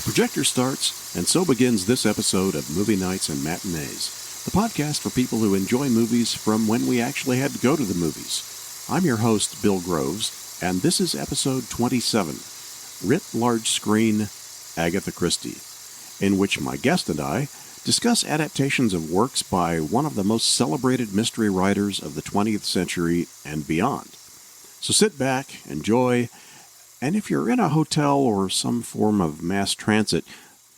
The projector starts, and so begins this episode of Movie Nights and Matinees, the podcast for people who enjoy movies from when we actually had to go to the movies. I'm your host, Bill Groves, and this is episode 27, Writ Large Screen, Agatha Christie, in which my guest and I discuss adaptations of works by one of the most celebrated mystery writers of the 20th century and beyond. So sit back, enjoy, and if you're in a hotel or some form of mass transit,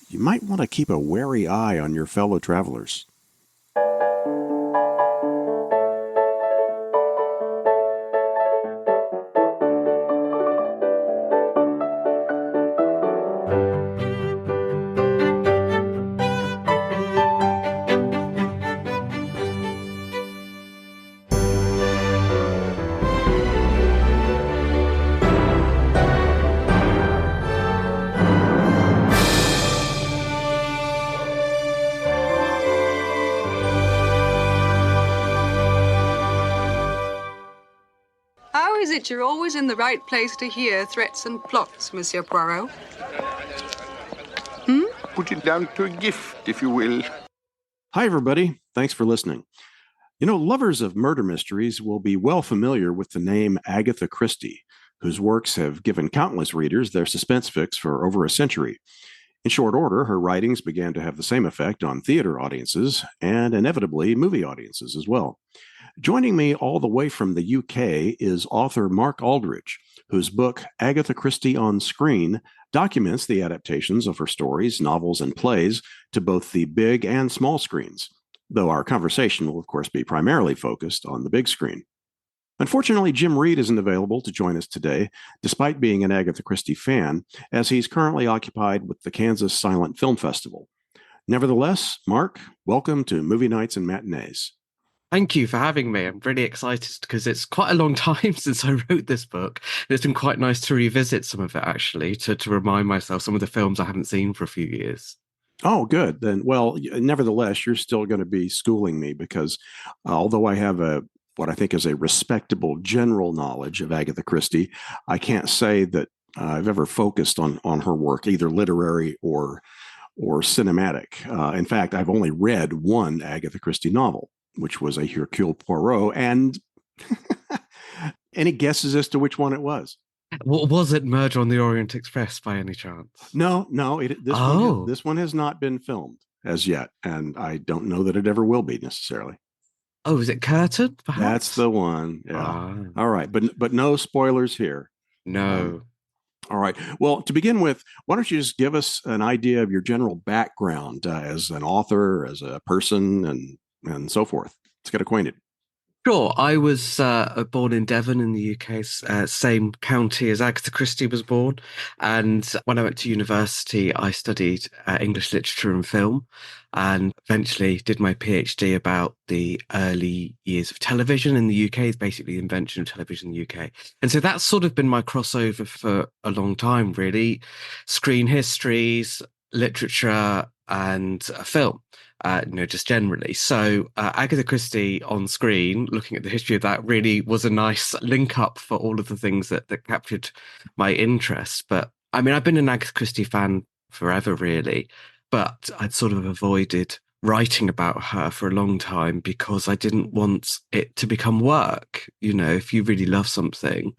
you might want to keep a wary eye on your fellow travelers. You're always in the right place to hear threats and plots, Monsieur Poirot. Put it down to a gift, if you will. Hi, everybody. Thanks for listening. You know, lovers of murder mysteries will be well familiar with the name Agatha Christie, whose works have given countless readers their suspense fix for over a century. In short order, her writings began to have the same effect on theater audiences and inevitably movie audiences as well. Joining me all the way from the UK is author Mark Aldridge, whose book, Agatha Christie on Screen, documents the adaptations of her stories, novels, and plays to both the big and small screens, though our conversation will, of course, be primarily focused on the big screen. Unfortunately, Jim Reed isn't available to join us today, despite being an Agatha Christie fan, as he's currently occupied with the Kansas Silent Film Festival. Nevertheless, Mark, welcome to Movie Nights and Matinees. Thank you for having me. I'm really excited because it's quite a long time since I wrote this book. It's been quite nice to revisit some of it, actually, to remind myself some of the films I haven't seen for a few years. Oh, good. Then, well, nevertheless, you're still going to be schooling me because although I have what I think is a respectable general knowledge of Agatha Christie, I can't say that I've ever focused on her work, either literary or cinematic. In fact, I've only read one Agatha Christie novel, which was a Hercule Poirot, and any guesses as to which one it was? Was it Murder on the Orient Express by any chance? No. This one has not been filmed as yet, and I don't know that it ever will be necessarily. Oh, is it Curtain, perhaps? That's the one. Yeah. All right, but no spoilers here. No. All right. Well, to begin with, why don't you just give us an idea of your general background as an author, as a person, and so forth. Let's get acquainted. Sure. I was born in Devon in the UK, same county as Agatha Christie was born. And when I went to university, I studied English literature and film and eventually did my PhD about the early years of television in the UK. It's basically the invention of television in the UK. And so that's sort of been my crossover for a long time, really. Screen histories, literature, and film. Just generally. So Agatha Christie on screen, looking at the history of that, really was a nice link up for all of the things that captured my interest. But I mean, I've been an Agatha Christie fan forever, really, but I'd sort of avoided writing about her for a long time because I didn't want it to become work. You know, if you really love something,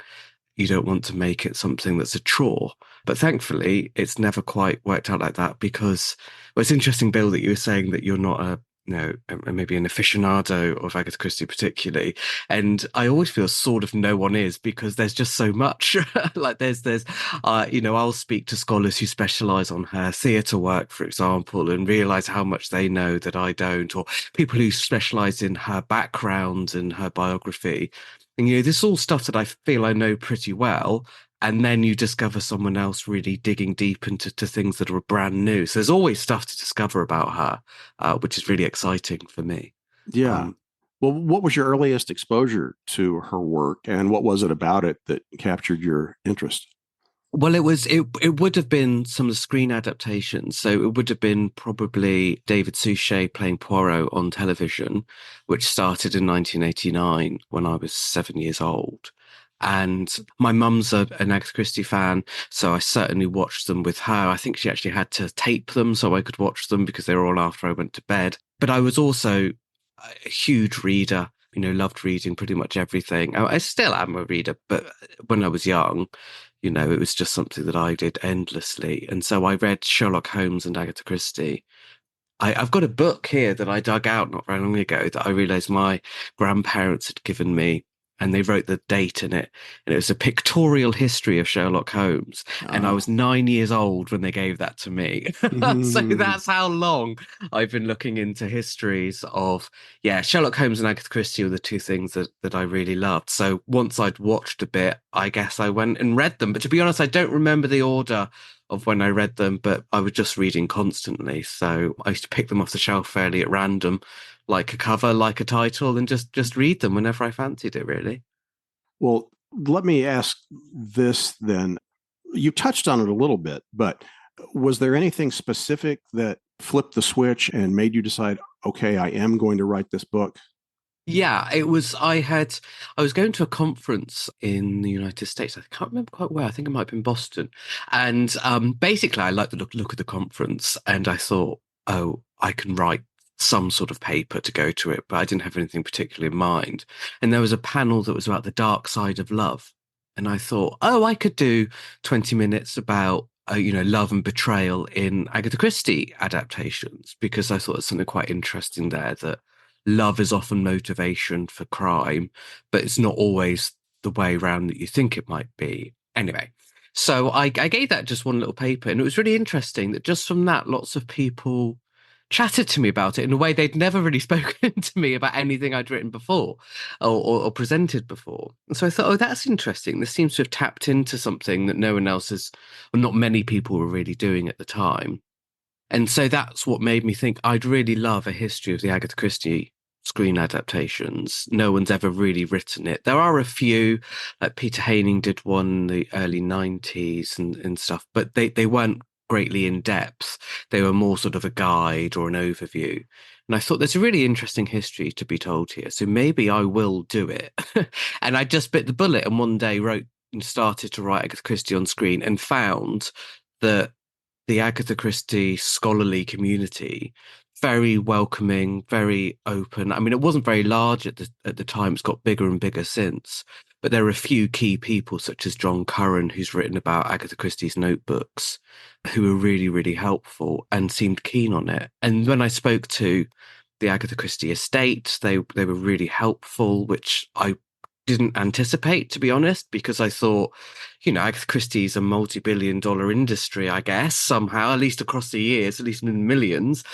you don't want to make it something that's a chore. But thankfully, it's never quite worked out like that because, well, it's interesting, Bill, that you were saying that you're not maybe an aficionado of Agatha Christie particularly. And I always feel sort of no one is because there's just so much. Like I'll speak to scholars who specialize on her theatre work, for example, and realize how much they know that I don't, or people who specialize in her background and her biography. And, this is all stuff that I feel I know pretty well. And then you discover someone else really digging deep into things that are brand new. So there's always stuff to discover about her, which is really exciting for me. Yeah. Well, what was your earliest exposure to her work, and what was it about it that captured your interest? Well, it would have been some of the screen adaptations. So it would have been probably David Suchet playing Poirot on television, which started in 1989 when I was 7 years old. And my mum's an Agatha Christie fan, so I certainly watched them with her. I think she actually had to tape them so I could watch them because they were all after I went to bed. But I was also a huge reader, loved reading pretty much everything. I still am a reader, but when I was young, it was just something that I did endlessly. And so I read Sherlock Holmes and Agatha Christie. I've got a book here that I dug out not very long ago that I realized my grandparents had given me, and they wrote the date in it. And it was a pictorial history of Sherlock Holmes. And I was 9 years old when they gave that to me. So that's how long I've been looking into histories of, Sherlock Holmes and Agatha Christie were the two things that I really loved. So once I'd watched a bit, I guess I went and read them. But to be honest, I don't remember the order of when I read them, but I was just reading constantly. So I used to pick them off the shelf fairly at random, like a cover, like a title, and just read them whenever I fancied it, really. Well, let me ask this then. You touched on it a little bit, but was there anything specific that flipped the switch and made you decide, okay, I am going to write this book? Yeah, it was. I was going to a conference in the United States. I can't remember quite where. I think it might have been Boston. And basically, I liked the look of the conference, and I thought, oh, I can write some sort of paper to go to it, but I didn't have anything particularly in mind. And there was a panel that was about the dark side of love, and I thought, oh, I could do 20 minutes about love and betrayal in Agatha Christie adaptations, because I thought there's something quite interesting there, that love is often motivation for crime, but it's not always the way around that you think it might be. Anyway, so I gave that just one little paper, and it was really interesting that just from that, lots of people chatted to me about it in a way they'd never really spoken to me about anything I'd written before or presented before. And so I thought, oh, that's interesting. This seems to have tapped into something that no one else has, or not many people were really doing at the time. And so that's what made me think I'd really love a history of the Agatha Christie screen adaptations. No one's ever really written it. There are a few, like Peter Haining did one in the early 90s and stuff, but they weren't greatly in depth. They were more sort of a guide or an overview. And I thought there's a really interesting history to be told here. So maybe I will do it. And I just bit the bullet and one day wrote and started to write Agatha Christie on screen and found that the Agatha Christie scholarly community, very welcoming, very open. I mean, it wasn't very large at the time. It's got bigger and bigger since. But there are a few key people, such as John Curran, who's written about Agatha Christie's notebooks, who were really, really helpful and seemed keen on it. And when I spoke to the Agatha Christie estate, they were really helpful, which I didn't anticipate, to be honest, because I thought, Agatha Christie's a multi-billion-dollar industry, I guess, somehow, at least across the years, at least in the millions.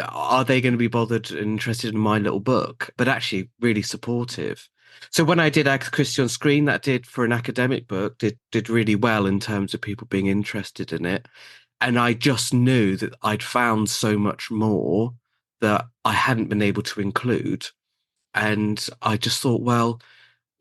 Are they going to be bothered and interested in my little book? But actually really supportive. So when I did Agatha Christie on screen, that did, for an academic book, did really well in terms of people being interested in it. And I just knew that I'd found so much more that I hadn't been able to include. And I just thought, well,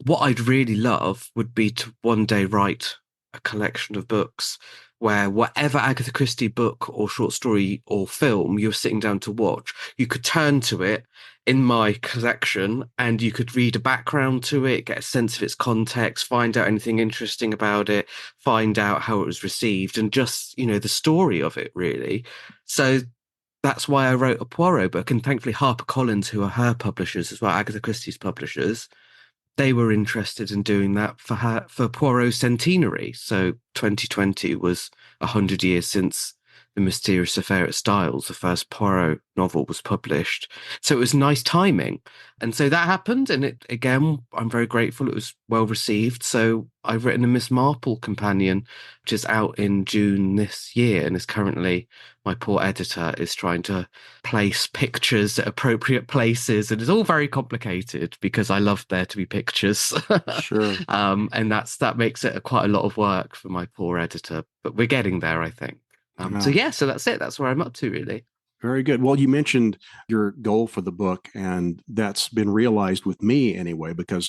what I'd really love would be to one day write a collection of books where whatever Agatha Christie book or short story or film you're sitting down to watch, you could turn to it in my collection and you could read a background to it, get a sense of its context, find out anything interesting about it, find out how it was received, and just, the story of it, really. So that's why I wrote a Poirot book. And thankfully, HarperCollins, who are her publishers as well, Agatha Christie's publishers, they were interested in doing that for Poirot's centenary. So 2020 was 100 years since The Mysterious Affair at Styles, the first Poirot novel, was published. So it was nice timing. And so that happened. And it, again, I'm very grateful. It was well received. So I've written a Miss Marple companion, which is out in June this year and is currently, my poor editor is trying to place pictures at appropriate places. And it's all very complicated because I love there to be pictures. Sure. And that makes it quite a lot of work for my poor editor. But we're getting there, I think. So that's it. That's where I'm up to, really. Very good. Well, you mentioned your goal for the book, and that's been realized with me anyway, because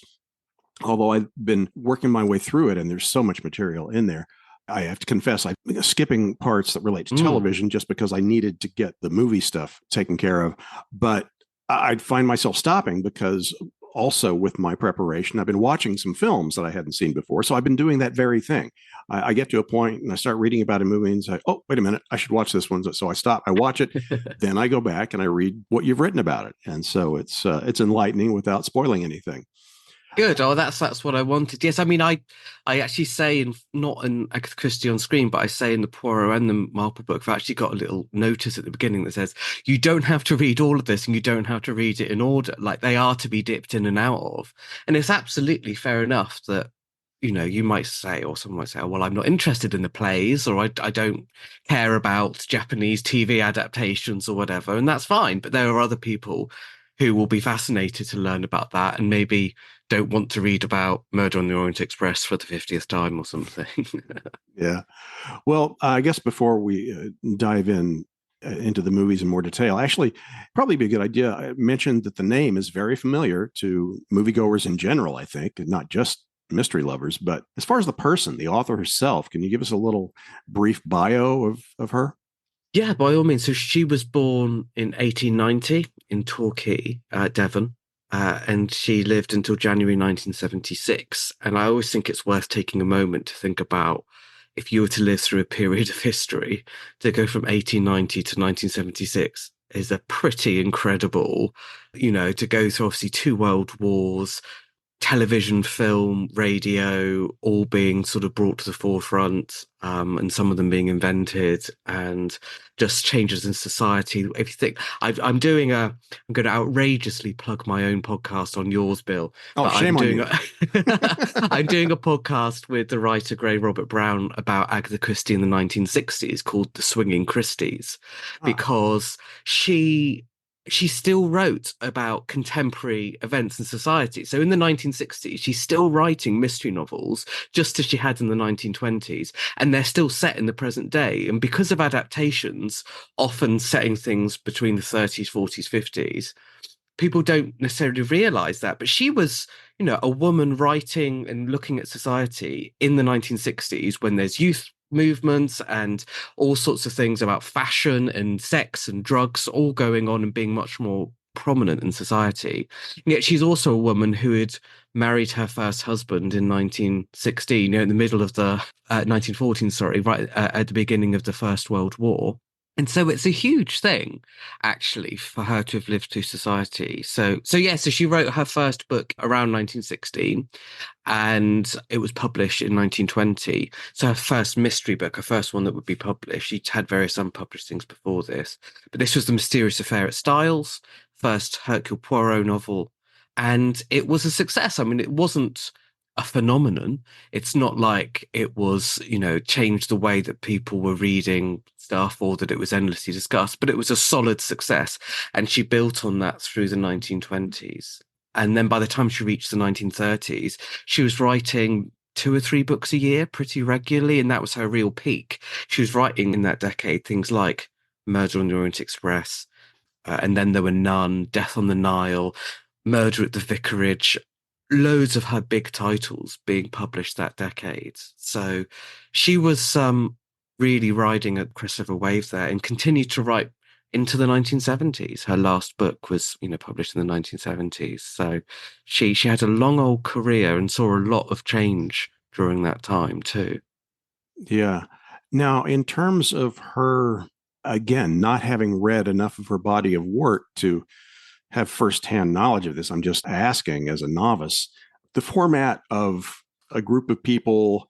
although I've been working my way through it and there's so much material in there, I have to confess, I'm skipping parts that relate to television just because I needed to get the movie stuff taken care of. But I'd find myself stopping because also with my preparation, I've been watching some films that I hadn't seen before. So I've been doing that very thing. I get to a point and I start reading about a movie and say, oh, wait a minute, I should watch this one. So I stop, I watch it, then I go back and I read what you've written about it. And so it's enlightening without spoiling anything. Good. Oh, that's what I wanted. Yes, I mean, I actually say not in Agatha Christie on screen, but I say in the Poirot and the Marple book, I've actually got a little notice at the beginning that says you don't have to read all of this and you don't have to read it in order. Like they are to be dipped in and out of. And it's absolutely fair enough that, you might say, or someone might say, oh, well, I'm not interested in the plays, or I don't care about Japanese TV adaptations or whatever. And that's fine. But there are other people who will be fascinated to learn about that and maybe don't want to read about Murder on the Orient Express for the 50th time or something. Yeah. Well, I guess before we dive into the movies in more detail, actually, probably be a good idea. I mentioned that the name is very familiar to moviegoers in general, I think, not just mystery lovers. But as far as the person, the author herself, can you give us a little brief bio of her? Yeah, by all means. So she was born in 1890 in Torquay, Devon. And she lived until January 1976. And I always think it's worth taking a moment to think about if you were to live through a period of history, to go from 1890 to 1976 is a pretty incredible, to go through obviously two world wars, television, film, radio, all being sort of brought to the forefront, and some of them being invented, and just changes in society. If you think I'm going to outrageously plug my own podcast on yours, Bill. Oh, but shame on you. I'm doing a podcast with the writer Gray Robert Brown about Agatha Christie in the 1960s called The Swinging Christies, because she still wrote about contemporary events in society. So in the 1960s, she's still writing mystery novels, just as she had in the 1920s, and they're still set in the present day. And because of adaptations, often setting things between the 30s, 40s, 50s, people don't necessarily realize that. But she was, a woman writing and looking at society in the 1960s when there's youth movements and all sorts of things about fashion and sex and drugs all going on and being much more prominent in society. And yet she's also a woman who had married her first husband in 1916, in the middle of the 1914, sorry, right at the beginning of the First World War. And so it's a huge thing, actually, for her to have lived through society. So she wrote her first book around 1916, and it was published in 1920. So her first mystery book, her first one that would be published, she'd had various unpublished things before this. But this was The Mysterious Affair at Styles, first Hercule Poirot novel. And it was a success. I mean, it wasn't a phenomenon. It's not like it was, changed the way that people were reading stuff or that it was endlessly discussed, but it was a solid success. And she built on that through the 1920s. And then by the time she reached the 1930s, she was writing 2 or 3 books a year pretty regularly. And that was her real peak. She was writing in that decade things like Murder on the Orient Express. And then there were None, Death on the Nile, Murder at the Vicarage, loads of her big titles being published that decade. So she was really riding a crest of a wave there and continued to write into the 1970s. Her last book was, published in the 1970s. So she had a long old career and saw a lot of change during that time too. Yeah. Now, in terms of her, again, not having read enough of her body of work to have firsthand knowledge of this, I'm just asking as a novice, the format of a group of people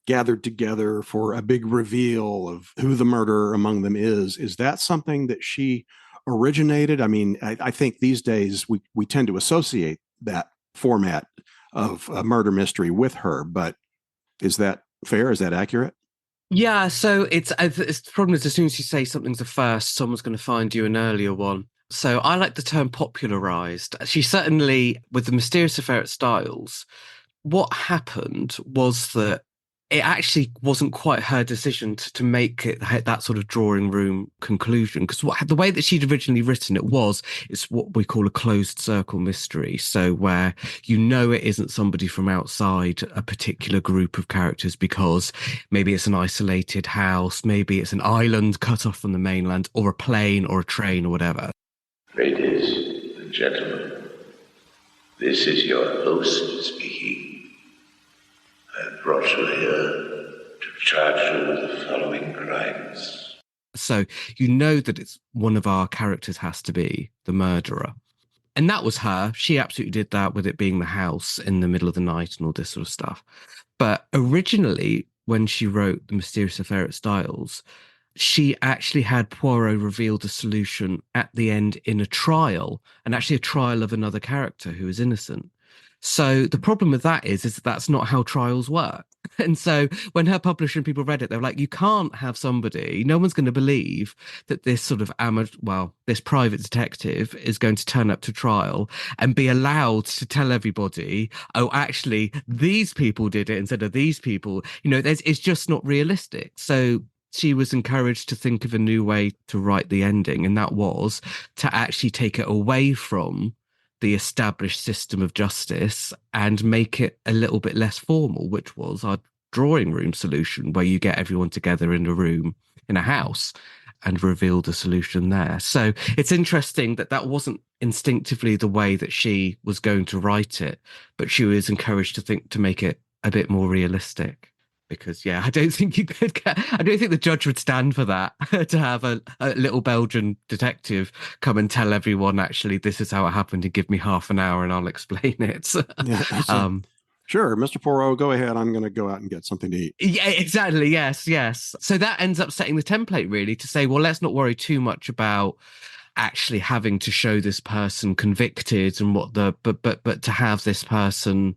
gathered together for a big reveal of who the murderer among them is that something that she originated? I mean, I think these days we tend to associate that format of a murder mystery with her, but is that fair? Is that accurate? Yeah, so it's the problem is as soon as you say something's a first, someone's going to find you an earlier one. So I like the term popularized. She certainly, with The Mysterious Affair at Styles, what happened was that it actually wasn't quite her decision to make it that sort of drawing room conclusion, because the way that she'd originally written it is what we call a closed circle mystery. So where it isn't somebody from outside a particular group of characters because maybe it's an isolated house, maybe it's an island cut off from the mainland, or a plane or a train or whatever. Ladies and gentlemen, This is your host speaking. I brought you here to charge you with the following crimes. So you know that it's one of our characters has to be the murderer. And that was her. She absolutely did that, with it being the house in the middle of the night and all this sort of stuff. But originally, when she wrote The Mysterious Affair at Styles, she actually had Poirot reveal the solution at the end in a trial, and actually a trial of another character who is innocent. So the problem with that is that's not how trials work. And so when her publisher and people read it, they were like, you can't have somebody, no one's going to believe that this sort of this private detective is going to turn up to trial and be allowed to tell everybody, oh, actually, these people did it instead of these people. It's just not realistic. So she was encouraged to think of a new way to write the ending, and that was to actually take it away from the established system of justice and make it a little bit less formal, which was our drawing room solution, where you get everyone together in a room in a house and reveal the solution there. So it's interesting that wasn't instinctively the way that she was going to write it, but she was encouraged to make it a bit more realistic. Because, I don't think I don't think the judge would stand for that, to have a little Belgian detective come and tell everyone, actually, this is how it happened, and give me half an hour and I'll explain it. Sure, Mr. Poirot, go ahead. I'm going to go out and get something to eat. Yeah, exactly. Yes. So that ends up setting the template, really, to say, well, let's not worry too much about actually having to show this person convicted and but to have this person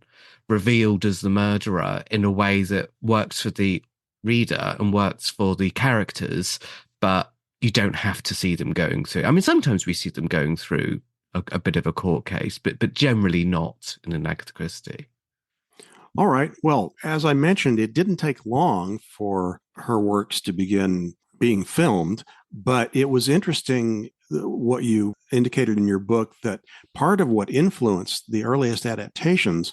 revealed as the murderer in a way that works for the reader and works for the characters, but you don't have to see them going through. I mean, sometimes we see them going through a bit of a court case, but generally not in an Agatha Christie. All right. Well, as I mentioned, it didn't take long for her works to begin being filmed, but it was interesting what you indicated in your book, that part of what influenced the earliest adaptations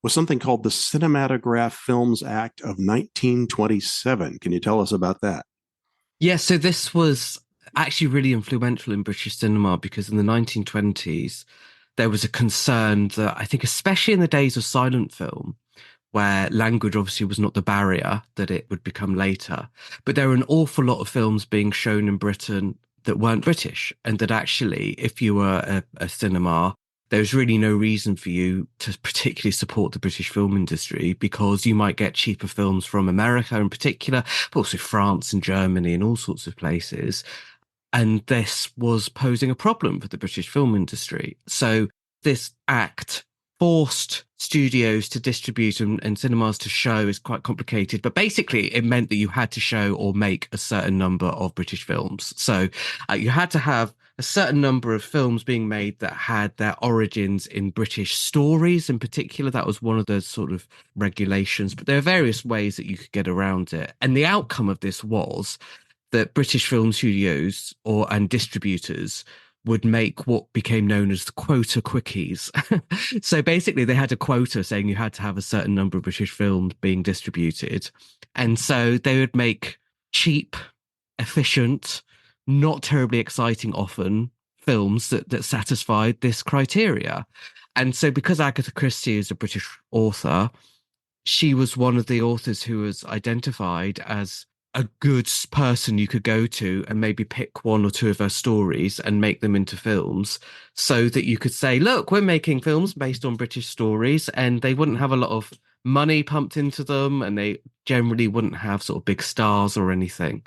was something called the Cinematograph Films Act of 1927. Can you tell us about that? Yeah, so this was actually really influential in British cinema, because in the 1920s, there was a concern that, I think especially in the days of silent film, where language obviously was not the barrier that it would become later, but there were an awful lot of films being shown in Britain that weren't British, and that actually, if you were a cinema, there's really no reason for you to particularly support the British film industry, because you might get cheaper films from America in particular, but also France and Germany and all sorts of places. And this was posing a problem for the British film industry. So this act forced studios to distribute and cinemas to show is quite complicated, but basically it meant that you had to show or make a certain number of British films. So you had to have a certain number of films being made that had their origins in British stories in particular. That was one of the sort of regulations, but there are various ways that you could get around it. And the outcome of this was that British film studios and distributors would make what became known as the quota quickies. So basically they had a quota saying you had to have a certain number of British films being distributed. And so they would make cheap, efficient, not terribly exciting often films that satisfied this criteria. And so because Agatha Christie is a British author, she was one of the authors who was identified as a good person you could go to and maybe pick one or two of her stories and make them into films, so that you could say, look, we're making films based on British stories, and they wouldn't have a lot of money pumped into them, and they generally wouldn't have sort of big stars or anything.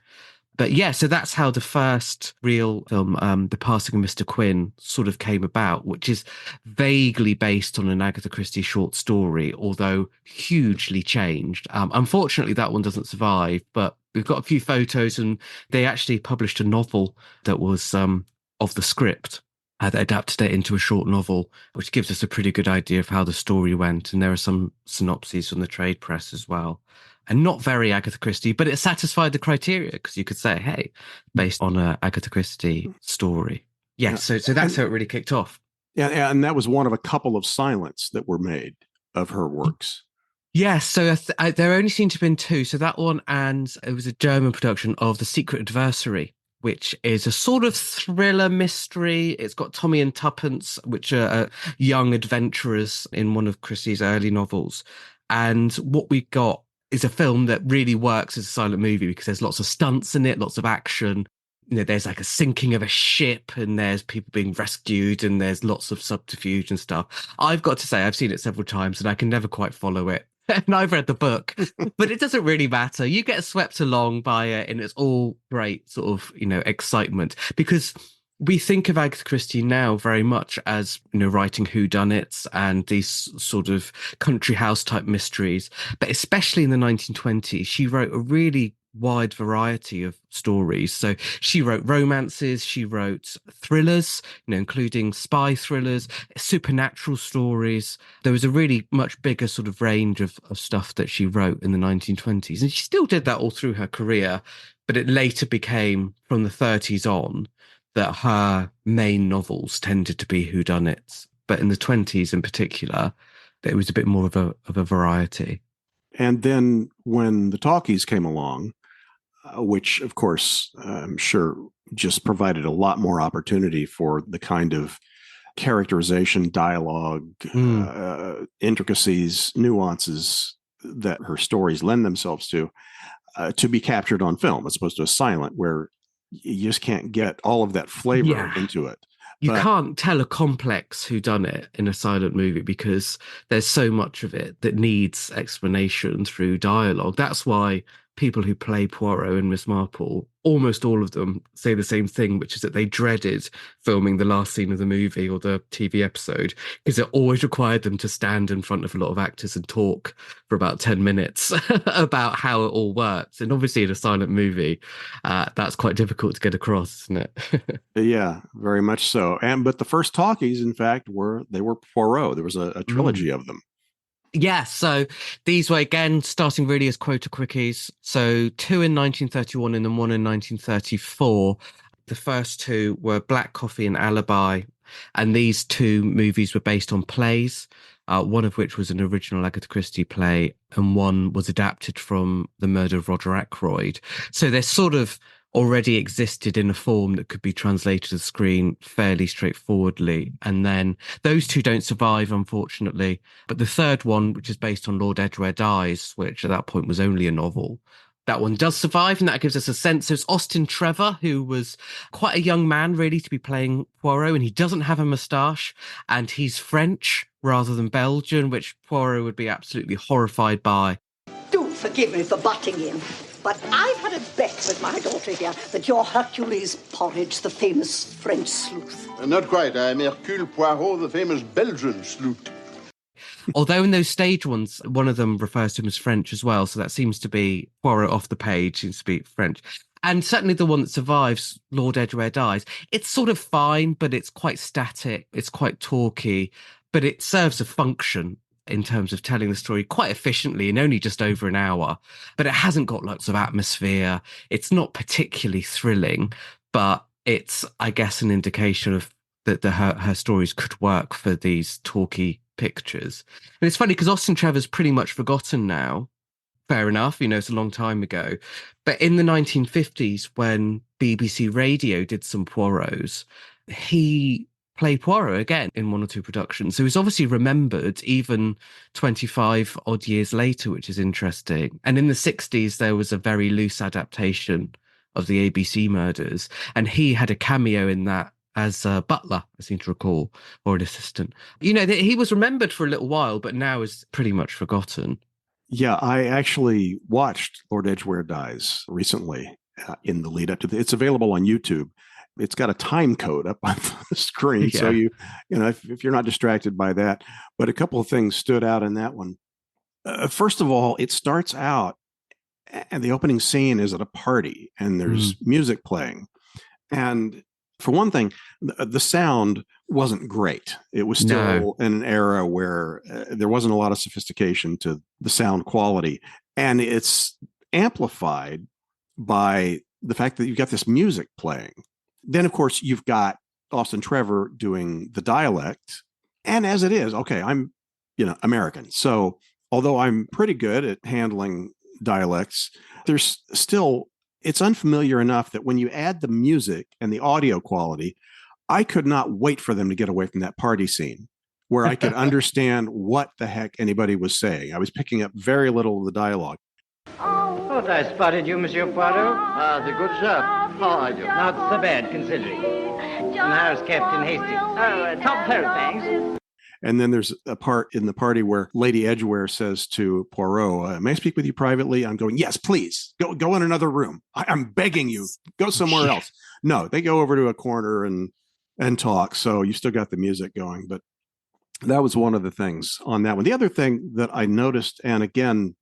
But yeah, so that's how the first real film, The Passing of Mr. Quin, sort of came about, which is vaguely based on an Agatha Christie short story, although hugely changed. Unfortunately, that one doesn't survive, but we've got a few photos, and they actually published a novel that was of the script. They adapted it into a short novel, which gives us a pretty good idea of how the story went. And there are some synopses from the trade press as well. And not very Agatha Christie, but it satisfied the criteria, because you could say, hey, based on a Agatha Christie story. Yeah, so that's how it really kicked off. Yeah, and that was one of a couple of silents that were made of her works. Yes, so there only seemed to have been two. So that one, and it was a German production of The Secret Adversary, which is a sort of thriller mystery. It's got Tommy and Tuppence, which are young adventurers in one of Christie's early novels. And what we got is a film that really works as a silent movie because there's lots of stunts in it, lots of action. There's like a sinking of a ship and there's people being rescued and there's lots of subterfuge and stuff. I've got to say, I've seen it several times and I can never quite follow it. And I've read the book, but it doesn't really matter. You get swept along by it and it's all great sort of, excitement because we think of Agatha Christie now very much as, writing whodunits and these sort of country house type mysteries. But especially in the 1920s, she wrote a really wide variety of stories. So she wrote romances, she wrote thrillers, including spy thrillers, supernatural stories. There was a really much bigger sort of range of stuff that she wrote in the 1920s. And she still did that all through her career, but it later became from the 30s on that her main novels tended to be whodunits. But in the 20s in particular, there was a bit more of a variety. And then when the talkies came along, which of course I'm sure just provided a lot more opportunity for the kind of characterization, dialogue, intricacies, nuances that her stories lend themselves to be captured on film as opposed to a silent where you just can't get all of that flavor into it. You can't tell a complex whodunit in a silent movie because there's so much of it that needs explanation through dialogue. That's why people who play Poirot and Miss Marple, almost all of them say the same thing, which is that they dreaded filming the last scene of the movie or the TV episode because it always required them to stand in front of a lot of actors and talk for about 10 minutes about how it all works. And obviously in a silent movie, that's quite difficult to get across, isn't it? Yeah, very much so. But the first talkies, in fact, were Poirot. There was a trilogy of them. Yeah, so these were, again, starting really as quota quickies. So 2 in 1931 and then 1 in 1934. The first two were Black Coffee and Alibi. And these two movies were based on plays, one of which was an original Agatha Christie play, and one was adapted from The Murder of Roger Ackroyd. So they're sort of already existed in a form that could be translated to the screen fairly straightforwardly. And then those two don't survive, unfortunately. But the third one, which is based on Lord Edgware Dies, which at that point was only a novel, that one does survive, and that gives us a sense. There's Austin Trevor, who was quite a young man, really, to be playing Poirot, and he doesn't have a moustache, and he's French rather than Belgian, which Poirot would be absolutely horrified by. Do forgive me for butting in, but I've had a bet with my daughter here that you're Hercules Porridge, the famous French sleuth. Not quite. I'm Hercule Poirot, the famous Belgian sleuth. Although in those stage ones, one of them refers to him as French as well. So that seems to be Poirot off the page, seems to be French. And certainly the one that survives, Lord Edgware Dies, it's sort of fine, but it's quite static. It's quite talky, but it serves a function in terms of telling the story quite efficiently in only just over an hour. But it hasn't got lots of atmosphere. It's not particularly thrilling, but it's, I guess, an indication of that her stories could work for these talky pictures. And it's funny because Austin Trevor's pretty much forgotten now. Fair enough, it's a long time ago. But in the 1950s, when BBC Radio did some Poirots, he played Poirot again in one or two productions. So he's obviously remembered even 25 odd years later, which is interesting. And in the 60s, there was a very loose adaptation of the ABC murders, and he had a cameo in that as a butler, I seem to recall, or an assistant. He was remembered for a little while, but now is pretty much forgotten. Yeah, I actually watched Lord Edgware Dies recently in the lead up to it's available on YouTube. It's got a time code up on the screen. Yeah. So if you're not distracted by that, but a couple of things stood out in that one. First of all, it starts out and the opening scene is at a party and there's music playing. And for one thing, the sound wasn't great. It was still in an era where there wasn't a lot of sophistication to the sound quality. And it's amplified by the fact that you've got this music playing. Then, of course, you've got Austin Trevor doing the dialect. And as it is, okay, I'm, American. So although I'm pretty good at handling dialects, there's still it's unfamiliar enough that when you add the music and the audio quality, I could not wait for them to get away from that party scene where I could understand what the heck anybody was saying. I was picking up very little of the dialogue. Thought I spotted you, Monsieur Poirot. Ah, the good chef. How are you? Not so bad, considering. And how's Captain Hastings? Oh, top third, thanks. And then there's a part in the party where Lady Edgware says to Poirot, may I speak with you privately? I'm going, yes, please. Go in another room. I'm begging you. Go somewhere else. No, they go over to a corner and talk. So you still got the music going. But that was one of the things on that one. The other thing that I noticed, and again,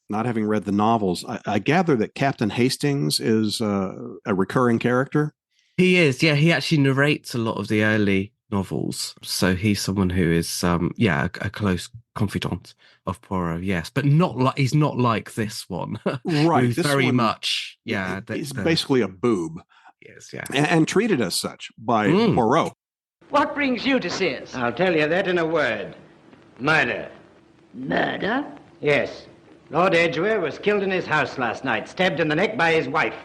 not having read the novels, I gather that Captain Hastings is a recurring character. He is. Yeah, he actually narrates a lot of the early novels. So he's someone who is, a close confidant of Poirot, yes. But he's not like this one. Right. He's very much, yeah. He's basically a boob. Yes, yeah. And treated as such by Poirot. What brings you to see us? I'll tell you that in a word. Murder. Murder? Yes. Lord Edgware was killed in his house last night, stabbed in the neck by his wife.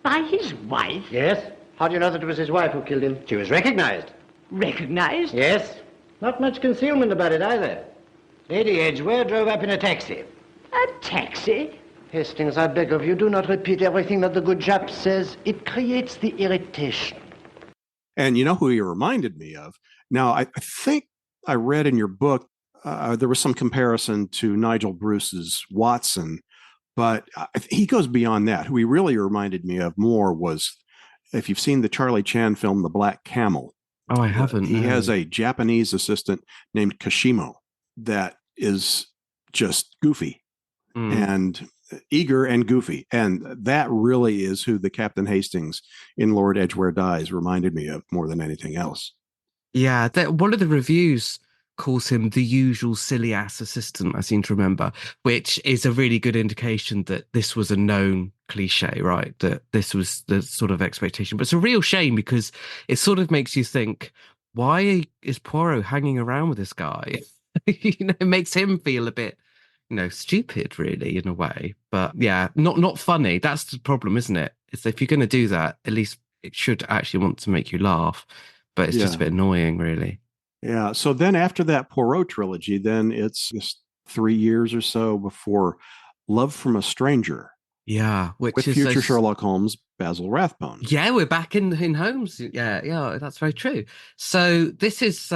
By his wife? Yes? How do you know that it was his wife who killed him? She was recognized. Recognized? Yes. Not much concealment about it either. Lady Edgware drove up in a taxi. A taxi? Hastings, I beg of you, do not repeat everything that the good chap says. It creates the irritation. And you know who he reminded me of? Now, I think I read in your book, there was some comparison to Nigel Bruce's Watson, but he goes beyond that. Who he really reminded me of more was, if you've seen the Charlie Chan film, The Black Camel. Oh, I haven't. He has a Japanese assistant named Kashimo that is just goofy and eager and goofy. And that really is who the Captain Hastings in Lord Edgware Dies reminded me of more than anything else. Yeah, one of the reviews calls him the usual silly ass assistant, I seem to remember, which is a really good indication that this was a known cliche, right? That this was the sort of expectation. But it's a real shame because it sort of makes you think, why is Poirot hanging around with this guy? It makes him feel a bit, stupid, really, in a way. But yeah, not funny. That's the problem, isn't it? It's if you're going to do that, at least it should actually want to make you laugh. But it's just a bit annoying, really. Yeah. So then after that Poirot trilogy, then it's just 3 years or so before Love from a Stranger. Yeah. With future Sherlock Holmes, Basil Rathbone. Yeah, we're back in Holmes. Yeah, that's very true. So this is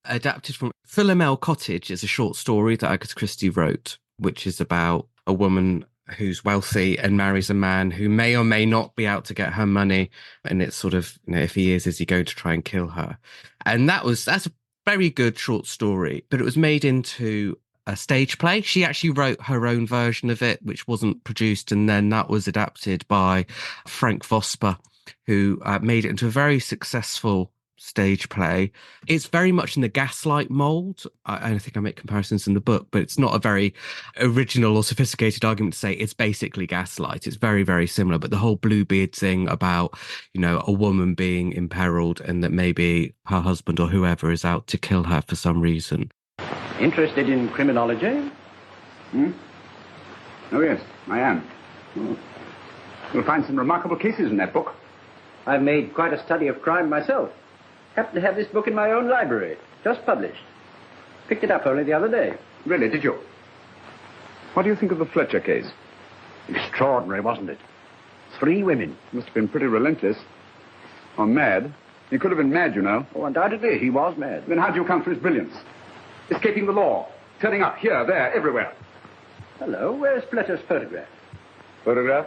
adapted from Philomel Cottage. Is a short story that Agatha Christie wrote, which is about a woman who's wealthy and marries a man who may or may not be out to get her money. And it's sort of, if he is he going to try and kill her? And that's a very good short story, but it was made into a stage play. She actually wrote her own version of it, which wasn't produced. And then that was adapted by Frank Vosper, who made it into a very successful stage play. It's very much in the Gaslight mold. I think I make comparisons in the book, but it's not a very original or sophisticated argument to say it's basically Gaslight. It's very, very similar. But the whole Bluebeard thing about, a woman being imperiled and that maybe her husband or whoever is out to kill her for some reason. Interested in criminology? Oh, yes, I am. You'll find some remarkable cases in that book. I've made quite a study of crime myself. Happen to have this book in my own library, just published. Picked it up only the other day. Really, did you? What do you think of the Fletcher case? Extraordinary, wasn't it? 3 women. Must have been pretty relentless. Or mad. He could have been mad, you know. Oh, undoubtedly, he was mad. Then how do you account for his brilliance? Escaping the law. Turning up here, there, everywhere. Hello, where's Fletcher's photograph? Photograph?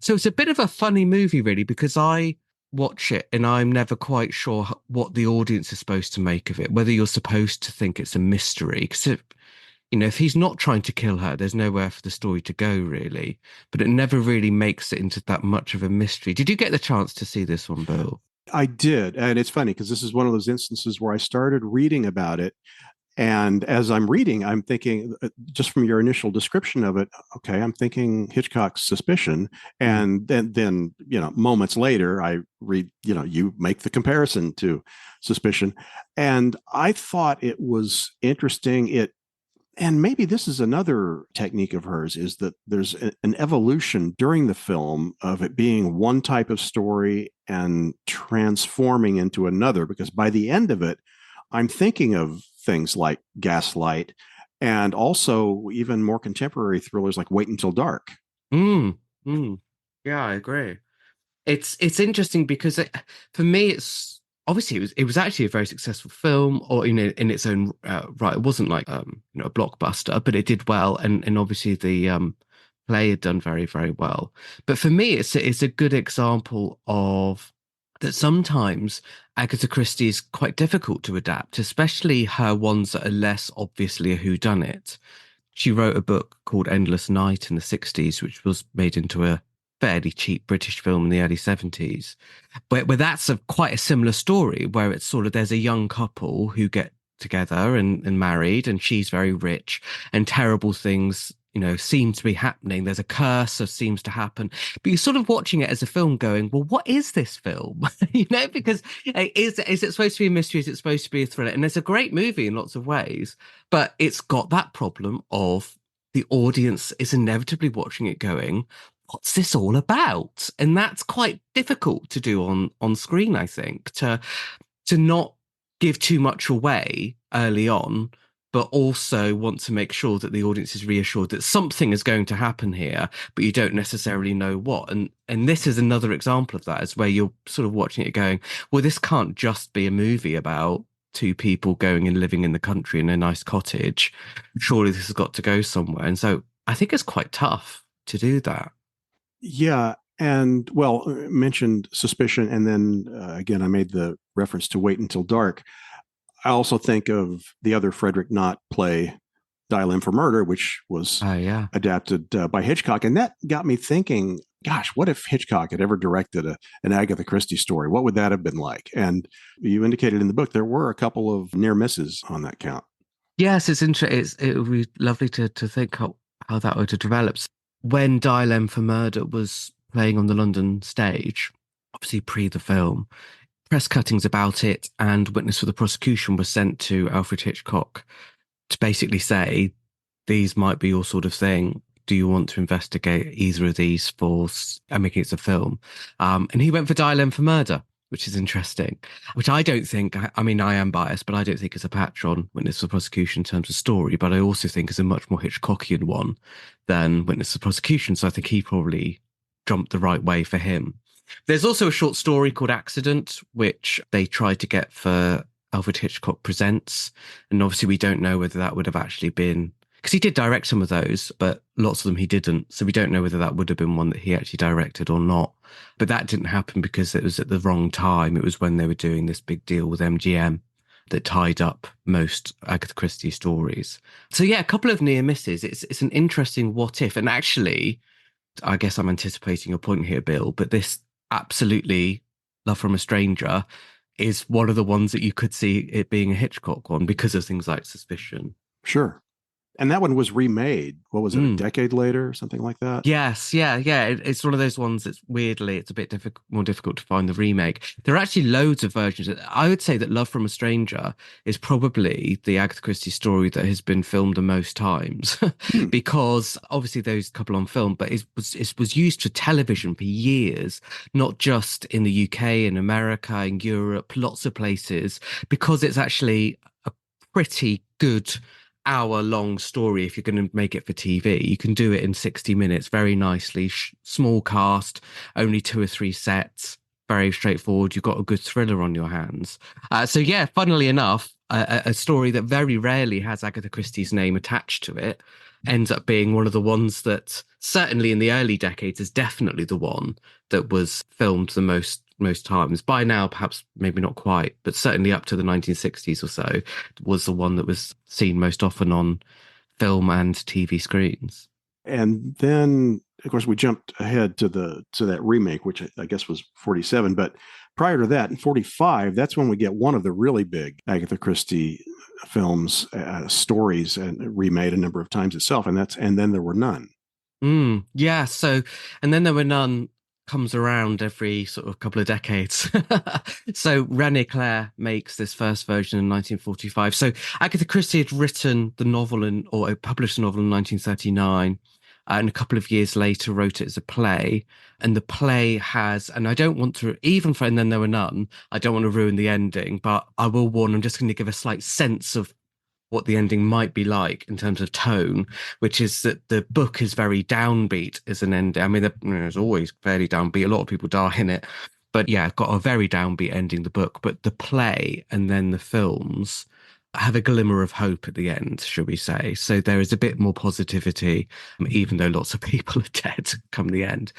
So it's a bit of a funny movie, really, because I watch it and I'm never quite sure what the audience is supposed to make of it, whether you're supposed to think it's a mystery, because if he's not trying to kill her, there's nowhere for the story to go, really. But it never really makes it into that much of a mystery. Did you get the chance to see this one, Bill? I did. And it's funny because this is one of those instances where I started reading about it. And as I'm reading, I'm thinking, just from your initial description of it, okay, I'm thinking Hitchcock's Suspicion. And then moments later, I read, you make the comparison to Suspicion. And I thought it was interesting. And maybe this is another technique of hers, is that there's an evolution during the film of it being one type of story and transforming into another, because by the end of it, I'm thinking of things like Gaslight and also even more contemporary thrillers like Wait Until Dark. Mm, mm. Yeah, I agree. It's interesting because for me, it's obviously it was actually a very successful film, or in its own right. It wasn't like a blockbuster, but it did well, and obviously the play had done very, very well. But for me, it's a good example of that sometimes Agatha Christie is quite difficult to adapt, especially her ones that are less obviously a whodunit. She wrote a book called Endless Night in the 60s, which was made into a fairly cheap British film in the early 70s. Where that's quite a similar story, where it's sort of there's a young couple who get together and married, and she's very rich, and terrible things, seem to be happening. There's a curse that seems to happen. But you're sort of watching it as a film going, well, what is this film? Because is it supposed to be a mystery? Is it supposed to be a thriller? And it's a great movie in lots of ways, but it's got that problem of the audience is inevitably watching it going, what's this all about? And that's quite difficult to do on screen, I think, to not give too much away early on, but also want to make sure that the audience is reassured that something is going to happen here, but you don't necessarily know what. And this is another example of that, is where you're sort of watching it going, well, this can't just be a movie about two people going and living in the country in a nice cottage. Surely this has got to go somewhere. And so I think it's quite tough to do that. Yeah. And well, mentioned Suspicion. And then again, I made the reference to Wait Until Dark. I also think of the other Frederick Knott play, Dial M for Murder, which was adapted by Hitchcock. And that got me thinking, gosh, what if Hitchcock had ever directed an Agatha Christie story? What would that have been like? And you indicated in the book there were a couple of near misses on that count. Yes, it's interesting. It would be lovely to think how that would have developed. When Dial M for Murder was playing on the London stage, obviously pre the film, press cuttings about it and witness for the prosecution was sent to Alfred Hitchcock to basically say, these might be your sort of thing. Do you want to investigate either of these for making it a film? And he went for Dial M for Murder, which is interesting, which I don't think, I mean, I am biased, but I don't think it's a patch on Witness for the Prosecution in terms of story, but I also think it's a much more Hitchcockian one than Witness for the Prosecution. So I think he probably jumped the right way for him. There's also a short story called Accident, which they tried to get for Alfred Hitchcock Presents. And obviously we don't know whether that would have actually been, because he did direct some of those, but lots of them he didn't. So we don't know whether that would have been one that he actually directed or not. But that didn't happen because it was at the wrong time. It was when they were doing this big deal with MGM that tied up most Agatha Christie stories. So yeah, a couple of near misses. It's an interesting what if. And actually, I guess I'm anticipating your point here, Bill, but this absolutely Love from a Stranger is one of the ones that you could see it being a Hitchcock one because of things like Suspicion. Sure. And that one was remade. What was it, a decade later or something like that? Yes, yeah. It's one of those ones that's weirdly, it's a bit more difficult to find the remake. There are actually loads of versions. I would say that Love from a Stranger is probably the Agatha Christie story that has been filmed the most times because obviously those couple on film, but it was used for television for years, not just in the UK, in America, in Europe, lots of places, because it's actually a pretty good hour-long story. If you're going to make it for TV, you can do it in 60 minutes very nicely. Small cast, only 2 or 3 sets, very straightforward. You've got a good thriller on your hands. So yeah, funnily enough, a story that very rarely has Agatha Christie's name attached to it ends up being one of the ones that certainly in the early decades is definitely the one that was filmed the most times. By now, perhaps maybe not quite, but certainly up to the 1960s or so was the one that was seen most often on film and TV screens. And then, of course, we jumped ahead to that remake, which I guess was 47. But prior to that, in 45, that's when we get one of the really big Agatha Christie films, stories, and remade a number of times itself. And then There Were None. Yeah. So, and then There Were None comes around every sort of couple of decades. So René Clair makes this first version in 1945. So Agatha Christie had written the novel or published the novel in 1939. And a couple of years later wrote it as a play. And the play has, and I don't want to, even for And Then There Were None, I don't want to ruin the ending, but I will warn, I'm just going to give a slight sense of what the ending might be like in terms of tone, which is that the book is very downbeat as an ending. I mean, there's always fairly downbeat. A lot of people die in it. But yeah, got a very downbeat ending, the book. But the play and then the films have a glimmer of hope at the end, shall we say. So there is a bit more positivity, even though lots of people are dead come the end.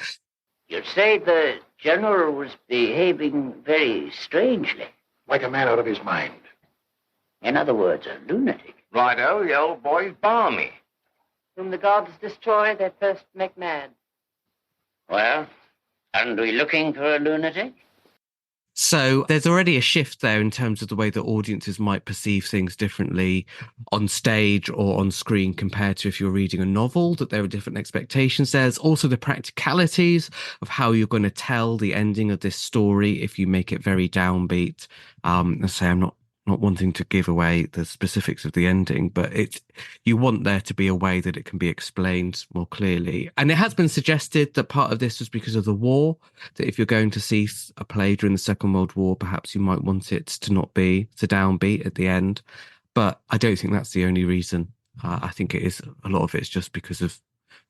You say the general was behaving very strangely. Like a man out of his mind. In other words, a lunatic. Righto, the old boy's balmy. Whom the gods destroy, they first make mad. Well, aren't we looking for a lunatic? So there's already a shift there in terms of the way that audiences might perceive things differently on stage or on screen compared to if you're reading a novel, that there are different expectations. There's also the practicalities of how you're going to tell the ending of this story if you make it very downbeat. I say I'm not wanting to give away the specifics of the ending, but you want there to be a way that it can be explained more clearly. And it has been suggested that part of this was because of the war, that if you're going to see a play during the Second World War, perhaps you might want it to not be so downbeat at the end. But I don't think that's the only reason. I think it is, a lot of it's just because of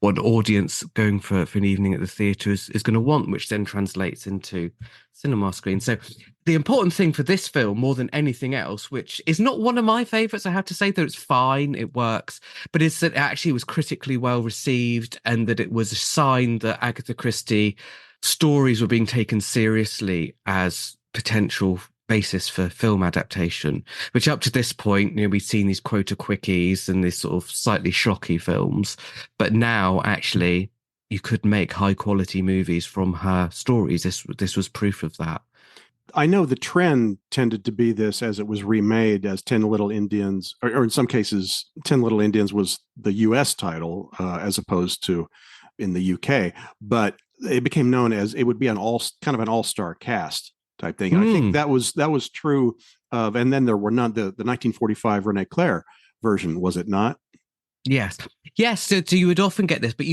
what an audience going for an evening at the theatre is going to want, which then translates into cinema screen. So the important thing for this film, more than anything else, which is not one of my favourites, I have to say, though it's fine, it works, but is that it actually was critically well received and that it was a sign that Agatha Christie stories were being taken seriously as potential basis for film adaptation, which up to this point, we've seen these quota quickies and these sort of slightly schlocky films, but now actually you could make high quality movies from her stories. This was proof of that. I know the trend tended to be this as it was remade as 10 Little Indians, or in some cases, 10 Little Indians was the US title as opposed to in the UK, but it became known as, it would be an all-star cast type thing. And I think that was true of, and then there were none, the 1945 René Clair version, was it not? Yes. So you would often get this, but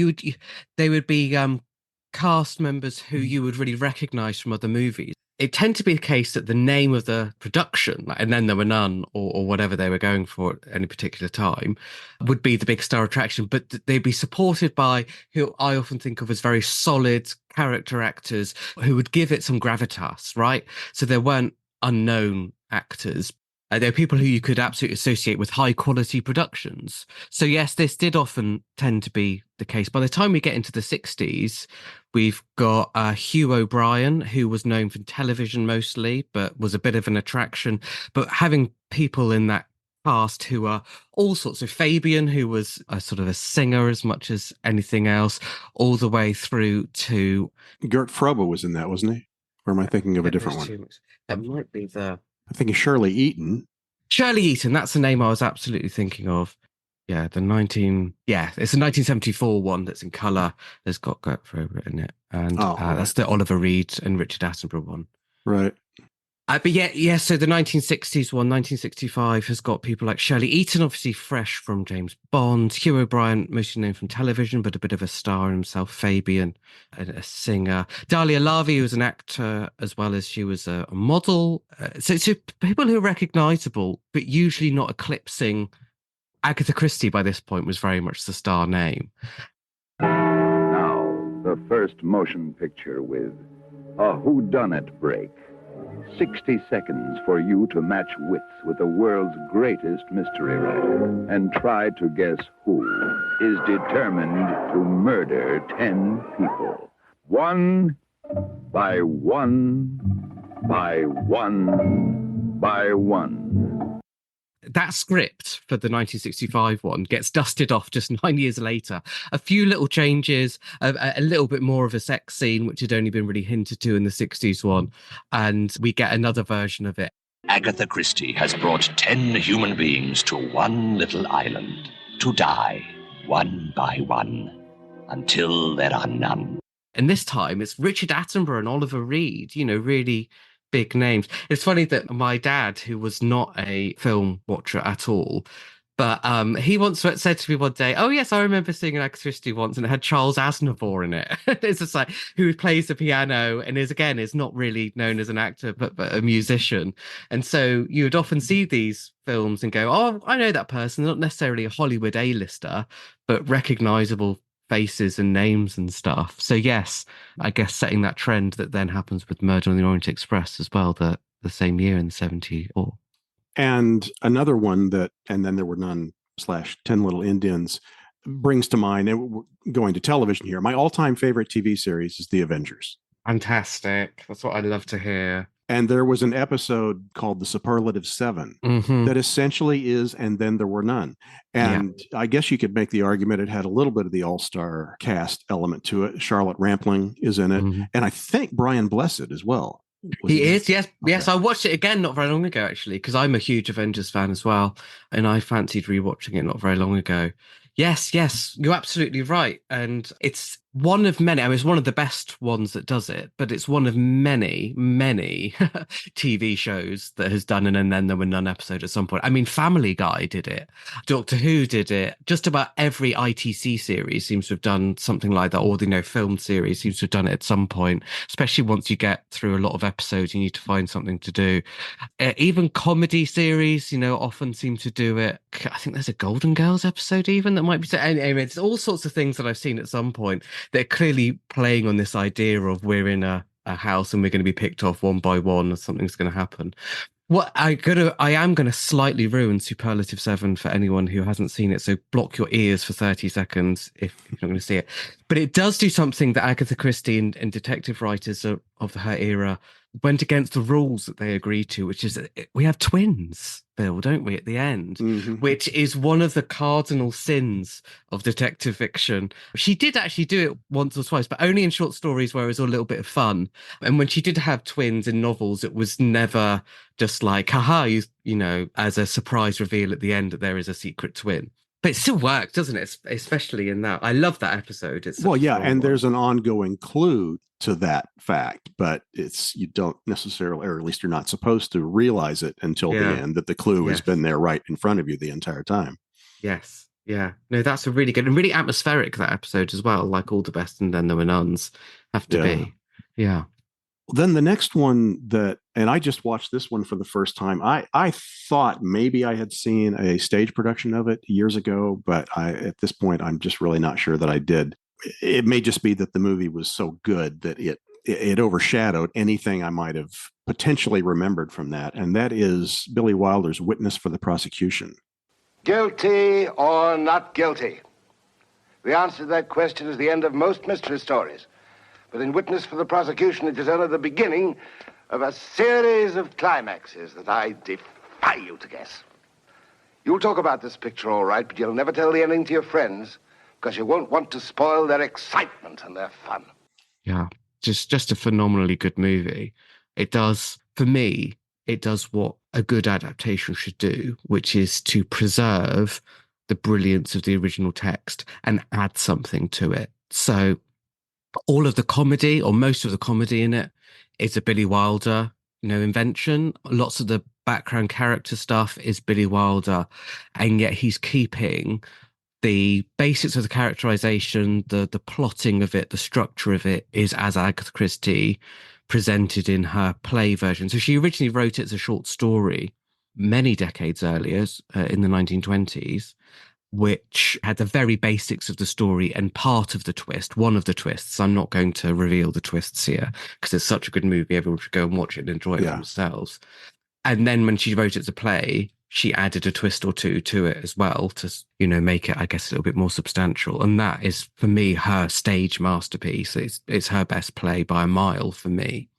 they would be cast members who you would really recognize from other movies. It tended to be the case that the name of the production, And Then There Were None, or whatever they were going for at any particular time, would be the big star attraction, but they'd be supported by who I often think of as very solid character actors who would give it some gravitas, right? So there weren't unknown actors. There are people who you could absolutely associate with high quality productions. So yes, this did often tend to be the case. By the time we get into the 60s, we've got Hugh O'Brien, who was known for television mostly, but was a bit of an attraction. But having people in that cast who are all sorts of Fabian, who was a sort of a singer as much as anything else, all the way through to... Gert Frobe was in that, wasn't he? Or am I thinking of a different one? That might be the... I think it's Shirley Eaton. Shirley Eaton, that's the name I was absolutely thinking of. Yeah, it's a 1974 one that's in colour. It's got Gert Frobe in it. And that's the Oliver Reed and Richard Attenborough one. Right. But so the 1960s one, 1965, has got people like Shirley Eaton, obviously fresh from James Bond, Hugh O'Brien, mostly known from television, but a bit of a star himself, Fabian, a singer. Dahlia Lavi, who was an actor as well as she was a model. So people who are recognisable, but usually not eclipsing. Agatha Christie by this point was very much the star name. Now, the first motion picture with a whodunit break. 60 seconds for you to match wits with the world's greatest mystery writer and try to guess who is determined to murder 10 people. One by one, by one, by one. That script for the 1965 one gets dusted off just 9 years later. A few little changes, a little bit more of a sex scene, which had only been really hinted to in the 60s one. And we get another version of it. Agatha Christie has brought 10 human beings to one little island to die one by one until there are none. And this time it's Richard Attenborough and Oliver Reed, really big names. It's funny that my dad, who was not a film watcher at all, but he once said to me one day, "Oh yes, I remember seeing an Agatha Christie once, and it had Charles Aznavour in it." It's just like, who plays the piano and is not really known as an actor, but a musician. And so you would often see these films and go, "Oh, I know that person." Not necessarily a Hollywood A-lister, but recognizable faces and names and stuff. So yes, I guess setting that trend that then happens with Murder on the Orient Express as well, the same year in 1974. And another one that, and then there were none / 10 Little Indians, brings to mind, and we're going to television here, my all-time favorite TV series is The Avengers. Fantastic. That's what I love to hear. And there was an episode called The Superlative Seven that essentially is And Then There Were None. And I guess you could make the argument it had a little bit of the all-star cast element to it. Charlotte Rampling is in it. And I think Brian Blessed as well. He is, yes. Okay. Yes, I watched it again not very long ago, actually, because I'm a huge Avengers fan as well. And I fancied rewatching it not very long ago. Yes, you're absolutely right. And it's one of many, it's one of the best ones that does it, but it's one of many, many TV shows that has done an And Then There Were None episode at some point. I mean, Family Guy did it. Doctor Who did it. Just about every ITC series seems to have done something like that, or film series seems to have done it at some point, especially once you get through a lot of episodes, you need to find something to do. Even comedy series, often seem to do it. I think there's a Golden Girls episode even that might be. Anyway, it's all sorts of things that I've seen at some point. They're clearly playing on this idea of we're in a house and we're going to be picked off one by one and something's going to happen. What I am going to slightly ruin Superlative 7 for anyone who hasn't seen it, so block your ears for 30 seconds if you're not going to see it. But it does do something that Agatha Christie and detective writers of her era went against the rules that they agreed to, which is we have twins, Bill, don't we, at the end, which is one of the cardinal sins of detective fiction. She did actually do it once or twice, but only in short stories where it was a little bit of fun. And when she did have twins in novels, it was never just like, haha, as a surprise reveal at the end that there is a secret twin. But it still works, doesn't it? Especially in that. I love that episode. It's there's an ongoing clue to that fact, but you don't necessarily, or at least you're not supposed to realize it until the end, that the clue has been there right in front of you the entire time. Yes. Yeah. No, that's a really good and really atmospheric, that episode as well, like all the best And Then There Were Nones have to be. Yeah. Then the next one and I just watched this one for the first time. I thought maybe I had seen a stage production of it years ago, but at this point, I'm just really not sure that I did. It may just be that the movie was so good that it overshadowed anything I might have potentially remembered from that. And that is Billy Wilder's Witness for the Prosecution. Guilty or not guilty? The answer to that question is the end of most mystery stories. But in Witness for the Prosecution, it is only the beginning of a series of climaxes that I defy you to guess. You'll talk about this picture all right, but you'll never tell the ending to your friends because you won't want to spoil their excitement and their fun. Yeah, just a phenomenally good movie. It does, for me, it does what a good adaptation should do, which is to preserve the brilliance of the original text and add something to it. So all of the comedy, or most of the comedy in it, is a Billy Wilder, invention. Lots of the background character stuff is Billy Wilder, and yet he's keeping the basics of the characterization, the plotting of it, the structure of it is as Agatha Christie presented in her play version. So she originally wrote it as a short story many decades earlier, in the 1920s. Which had the very basics of the story and part of the twist, one of the twists. I'm not going to reveal the twists here because it's such a good movie. Everyone should go and watch it and enjoy it themselves. And then when she wrote it as a play, she added a twist or two to it as well to, make it, I guess, a little bit more substantial. And that is, for me, her stage masterpiece. It's her best play by a mile for me.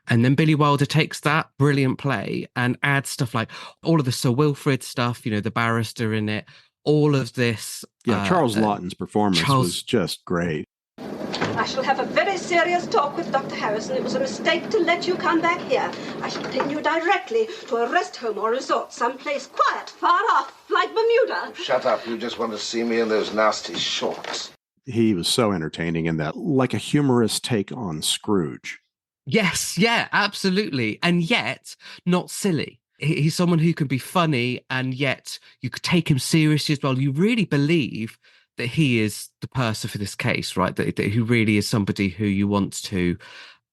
And then Billy Wilder takes that brilliant play and adds stuff like all of the Sir Wilfrid stuff, the barrister in it, all of this. Charles Lawton's performance was just great. I shall have a very serious talk with Dr. Harrison. It was a mistake to let you come back here. I shall take you directly to a rest home or resort, someplace quiet, far off, like Bermuda. Shut up. You just want to see me in those nasty shorts. He was so entertaining in that, like a humorous take on Scrooge. Yes, yeah, absolutely. And yet not silly. He's someone who can be funny, and yet you could take him seriously as well. You really believe that he is the person for this case, right? That he really is somebody who you want to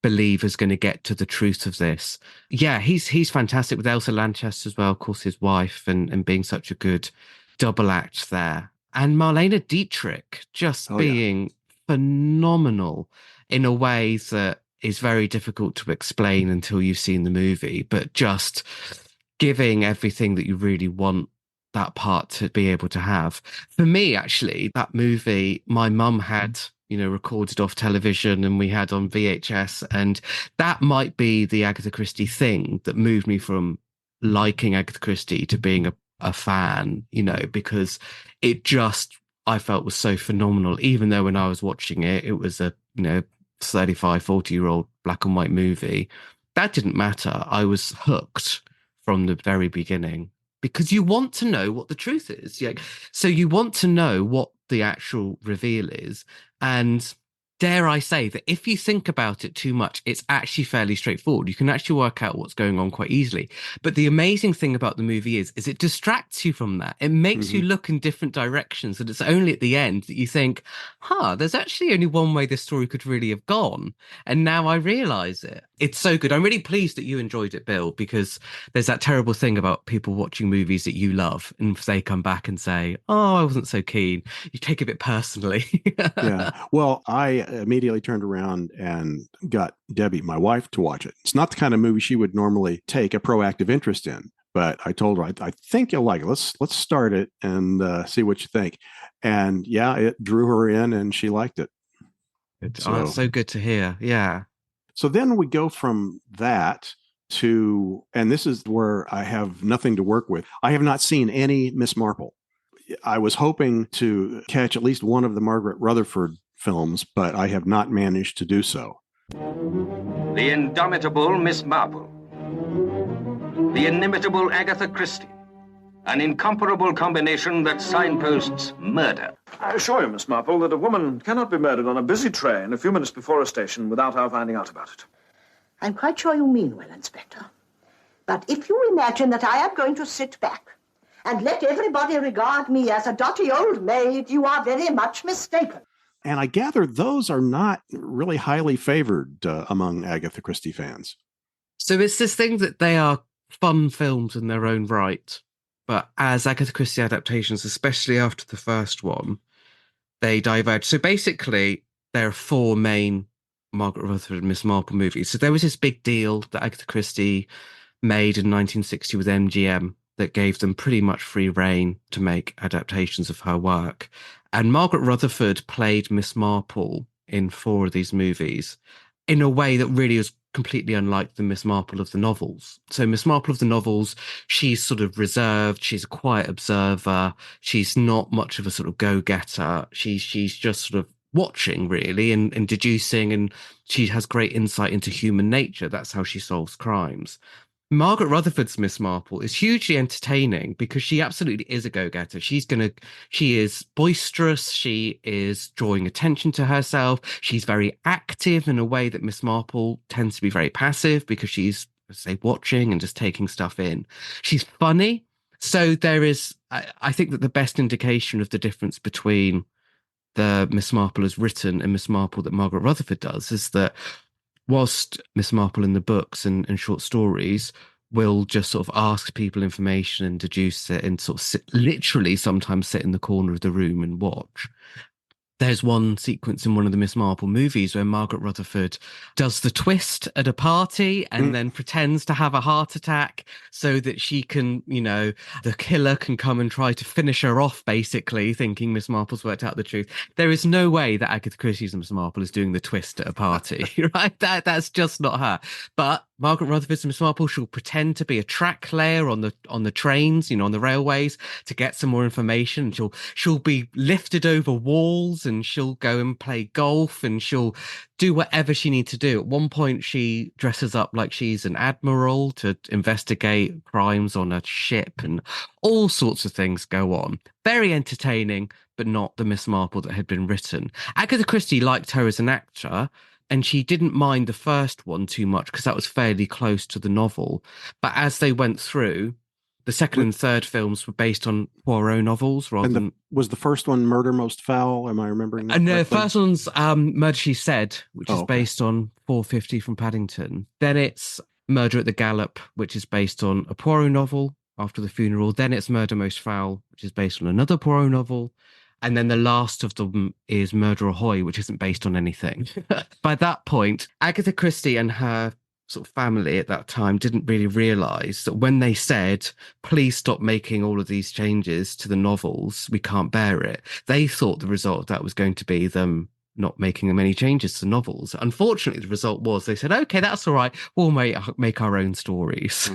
believe is going to get to the truth of this. Yeah, he's fantastic with Elsa Lanchester as well, of course, his wife, and being such a good double act there. And Marlene Dietrich just being phenomenal in a way that is very difficult to explain until you've seen the movie, but just giving everything that you really want that part to be able to have. For me, actually, that movie, my mum had, recorded off television, and we had on VHS, and that might be the Agatha Christie thing that moved me from liking Agatha Christie to being a fan, because it just, I felt, was so phenomenal. Even though when I was watching it, it was a, 35, 40-year-old black and white movie. That didn't matter. I was hooked from the very beginning, because you want to know what the truth is. So you want to know what the actual reveal is. And dare I say that if you think about it too much, it's actually fairly straightforward. You can actually work out what's going on quite easily. But the amazing thing about the movie is it distracts you from that. It makes you look in different directions. And it's only at the end that you think, there's actually only one way this story could really have gone. And now I realize it. It's so good. I'm really pleased that you enjoyed it, Bill, because there's that terrible thing about people watching movies that you love, and if they come back and say, I wasn't so keen, you take it a bit personally. Yeah. Well, I immediately turned around and got Debbie, my wife, to watch it. It's not the kind of movie she would normally take a proactive interest in, but I told her, I think you'll like it. Let's start it and see what you think. And yeah, it drew her in, and she liked it. It's so good to hear. Yeah. So then we go from that to, and this is where I have nothing to work with. I have not seen any Miss Marple. I was hoping to catch at least one of the Margaret Rutherford films, but I have not managed to do so. The indomitable Miss Marple. The inimitable Agatha Christie. An incomparable combination that signposts murder. I assure you, Miss Marple, that a woman cannot be murdered on a busy train a few minutes before a station without our finding out about it. I'm quite sure you mean well, Inspector. But if you imagine that I am going to sit back and let everybody regard me as a dotty old maid, you are very much mistaken. And I gather those are not really highly favored among Agatha Christie fans. So it's this thing that they are fun films in their own right. But as Agatha Christie adaptations, especially after the first one, they diverge. So basically, there are four main Margaret Rutherford and Miss Marple movies. So there was this big deal that Agatha Christie made in 1960 with MGM that gave them pretty much free rein to make adaptations of her work. And Margaret Rutherford played Miss Marple in four of these movies in a way that really was completely unlike the Miss Marple of the novels. So Miss Marple of the novels, she's sort of reserved, she's a quiet observer, she's not much of a sort of go-getter, she's just sort of watching really and deducing, and she has great insight into human nature. That's how she solves crimes. Margaret Rutherford's Miss Marple is hugely entertaining because she absolutely is a go-getter. She is boisterous. She is drawing attention to herself. She's very active in a way that Miss Marple tends to be very passive because she's, say, watching and just taking stuff in. She's funny. So there is, I think that the best indication of the difference between the Miss Marple as written and Miss Marple that Margaret Rutherford does is that whilst Miss Marple in the books and short stories will just sort of ask people information and deduce it and sort of literally sometimes sit in the corner of the room and watch. There's one sequence in one of the Miss Marple movies where Margaret Rutherford does the twist at a party and then pretends to have a heart attack so that she can, the killer can come and try to finish her off, basically, thinking Miss Marple's worked out the truth. There is no way that Agatha Christie's Miss Marple is doing the twist at a party, right? That's just not her. But Margaret Rutherford's Miss Marple, she'll pretend to be a track layer on the trains, on the railways to get some more information. She'll be lifted over walls, and she'll go and play golf, and she'll do whatever she needs to do. At one point, she dresses up like she's an admiral to investigate crimes on a ship, and all sorts of things go on. Very entertaining, but not the Miss Marple that had been written. Agatha Christie liked her as an actor, and she didn't mind the first one too much because that was fairly close to the novel. But as they went through, the second and third films were based on Poirot novels rather than... Was the first one Murder Most Foul? Am I remembering that? No, the first one's Murder, She Said, which is based on 450 from Paddington. Then it's Murder at the Gallop, which is based on a Poirot novel, After the Funeral. Then it's Murder Most Foul, which is based on another Poirot novel. And then the last of them is Murder Ahoy, which isn't based on anything. By that point, Agatha Christie and her sort of family at that time didn't really realise that when they said, please stop making all of these changes to the novels, we can't bear it, they thought the result of that was going to be them not making many changes to novels. Unfortunately, the result was they said, okay, that's all right, we'll make our own stories.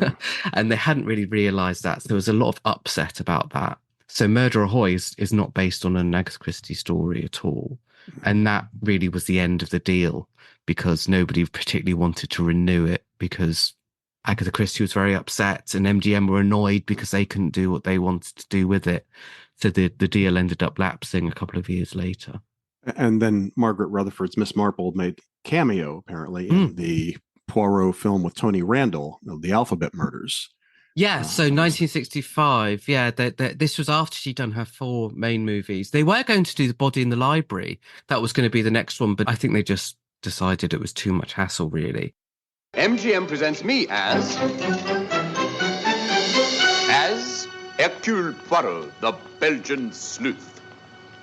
And they hadn't really realised that. So there was a lot of upset about that. So Murder Ahoy is not based on an Agatha Christie story at all. And that really was the end of the deal, because nobody particularly wanted to renew it, because Agatha Christie was very upset and MGM were annoyed because they couldn't do what they wanted to do with it. So the deal ended up lapsing a couple of years later. And then Margaret Rutherford's Miss Marple made cameo, apparently, in the Poirot film with Tony Randall, The Alphabet Murders. Yeah, so 1965, this was after she'd done her 4 main movies. They were going to do The Body in the Library. That was going to be the next one, but I think they just decided it was too much hassle, really. MGM presents me as Hercule Poirot, the Belgian sleuth.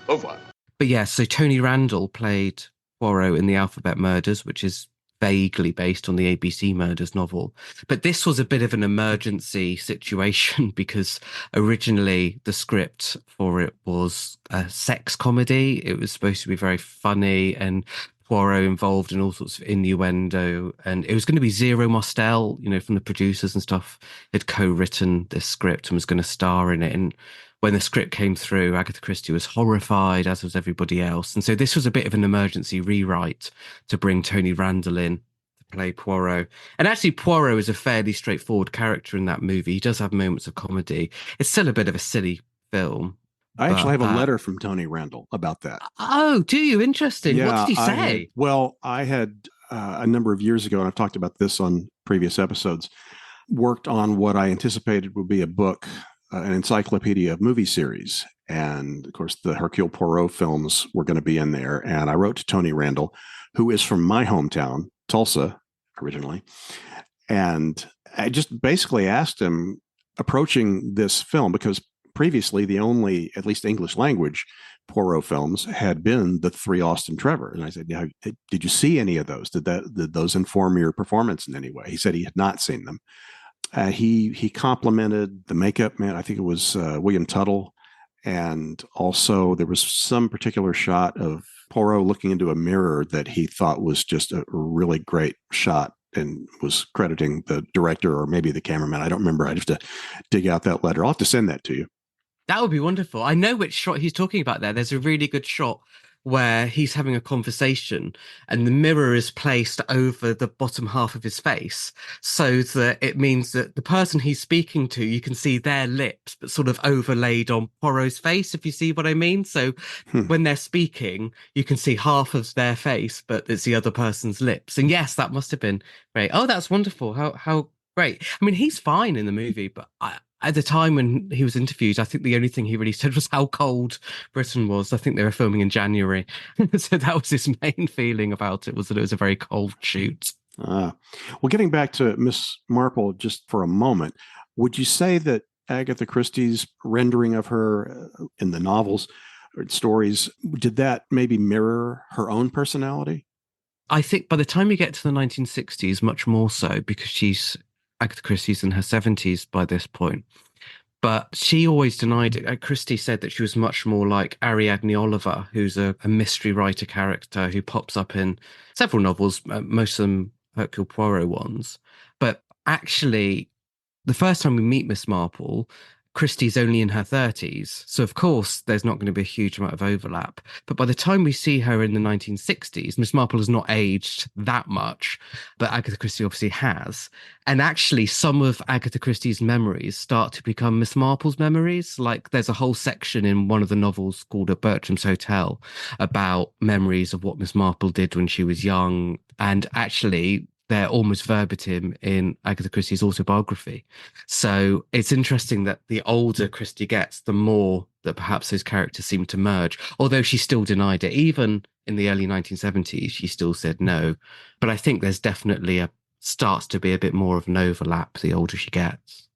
Au revoir. But yeah, so Tony Randall played Poirot in The Alphabet Murders, which is vaguely based on the ABC Murders novel. But this was a bit of an emergency situation because originally the script for it was a sex comedy. It was supposed to be very funny and Poirot involved in all sorts of innuendo. And it was going to be Zero Mostel, from the producers and stuff, had co-written this script and was going to star in it. And when the script came through, Agatha Christie was horrified, as was everybody else. And so this was a bit of an emergency rewrite to bring Tony Randall in to play Poirot. And actually, Poirot is a fairly straightforward character in that movie. He does have moments of comedy. It's still a bit of a silly film. I actually have a letter from Tony Randall about that. Oh, do you? Interesting. Yeah, what did he say? I had a number of years ago, and I've talked about this on previous episodes, worked on what I anticipated would be a book, an encyclopedia of movie series. And of course, the Hercule Poirot films were going to be in there. And I wrote to Tony Randall, who is from my hometown, Tulsa, originally. And I just basically asked him, approaching this film, because previously the only, at least English language, Poirot films had been the 3 Austin Trevor. And I said, yeah, did you see any of those? Did those inform your performance in any way? He said he had not seen them. He complimented the makeup man. I think it was William Tuttle. And also there was some particular shot of Poirot looking into a mirror that he thought was just a really great shot, and was crediting the director or maybe the cameraman. I don't remember. I'd have to dig out that letter. I'll have to send that to you. That would be wonderful. I know which shot he's talking about there. There's a really good shot where he's having a conversation and the mirror is placed over the bottom half of his face, so that it means that the person he's speaking to, you can see their lips, but sort of overlaid on Poirot's face, if you see what I mean. So when they're speaking, you can see half of their face, but it's the other person's lips. And yes, that must have been great. Oh, that's wonderful. How great. I mean, he's fine in the movie, but at the time when he was interviewed, I think the only thing he really said was how cold Britain was. I think they were filming in January. So that was his main feeling about it, was that it was a very cold shoot. Well, getting back to Miss Marple just for a moment, would you say that Agatha Christie's rendering of her in the novels or stories, did that maybe mirror her own personality? I think by the time you get to the 1960s, much more so, because Agatha Christie's in her 70s by this point. But she always denied it. Christie said that she was much more like Ariadne Oliver, who's a mystery writer character who pops up in several novels, most of them Hercule Poirot ones. But actually, the first time we meet Miss Marple, Christie's only in her 30s. So, of course, there's not going to be a huge amount of overlap. But by the time we see her in the 1960s, Miss Marple has not aged that much, but Agatha Christie obviously has. And actually, some of Agatha Christie's memories start to become Miss Marple's memories. Like, there's a whole section in one of the novels called At Bertram's Hotel about memories of what Miss Marple did when she was young. And actually, they're almost verbatim in Agatha Christie's autobiography. So it's interesting that the older Christie gets, the more that perhaps those characters seem to merge, although she still denied it. Even in the early 1970s, she still said no. But I think there's definitely starts to be a bit more of an overlap the older she gets.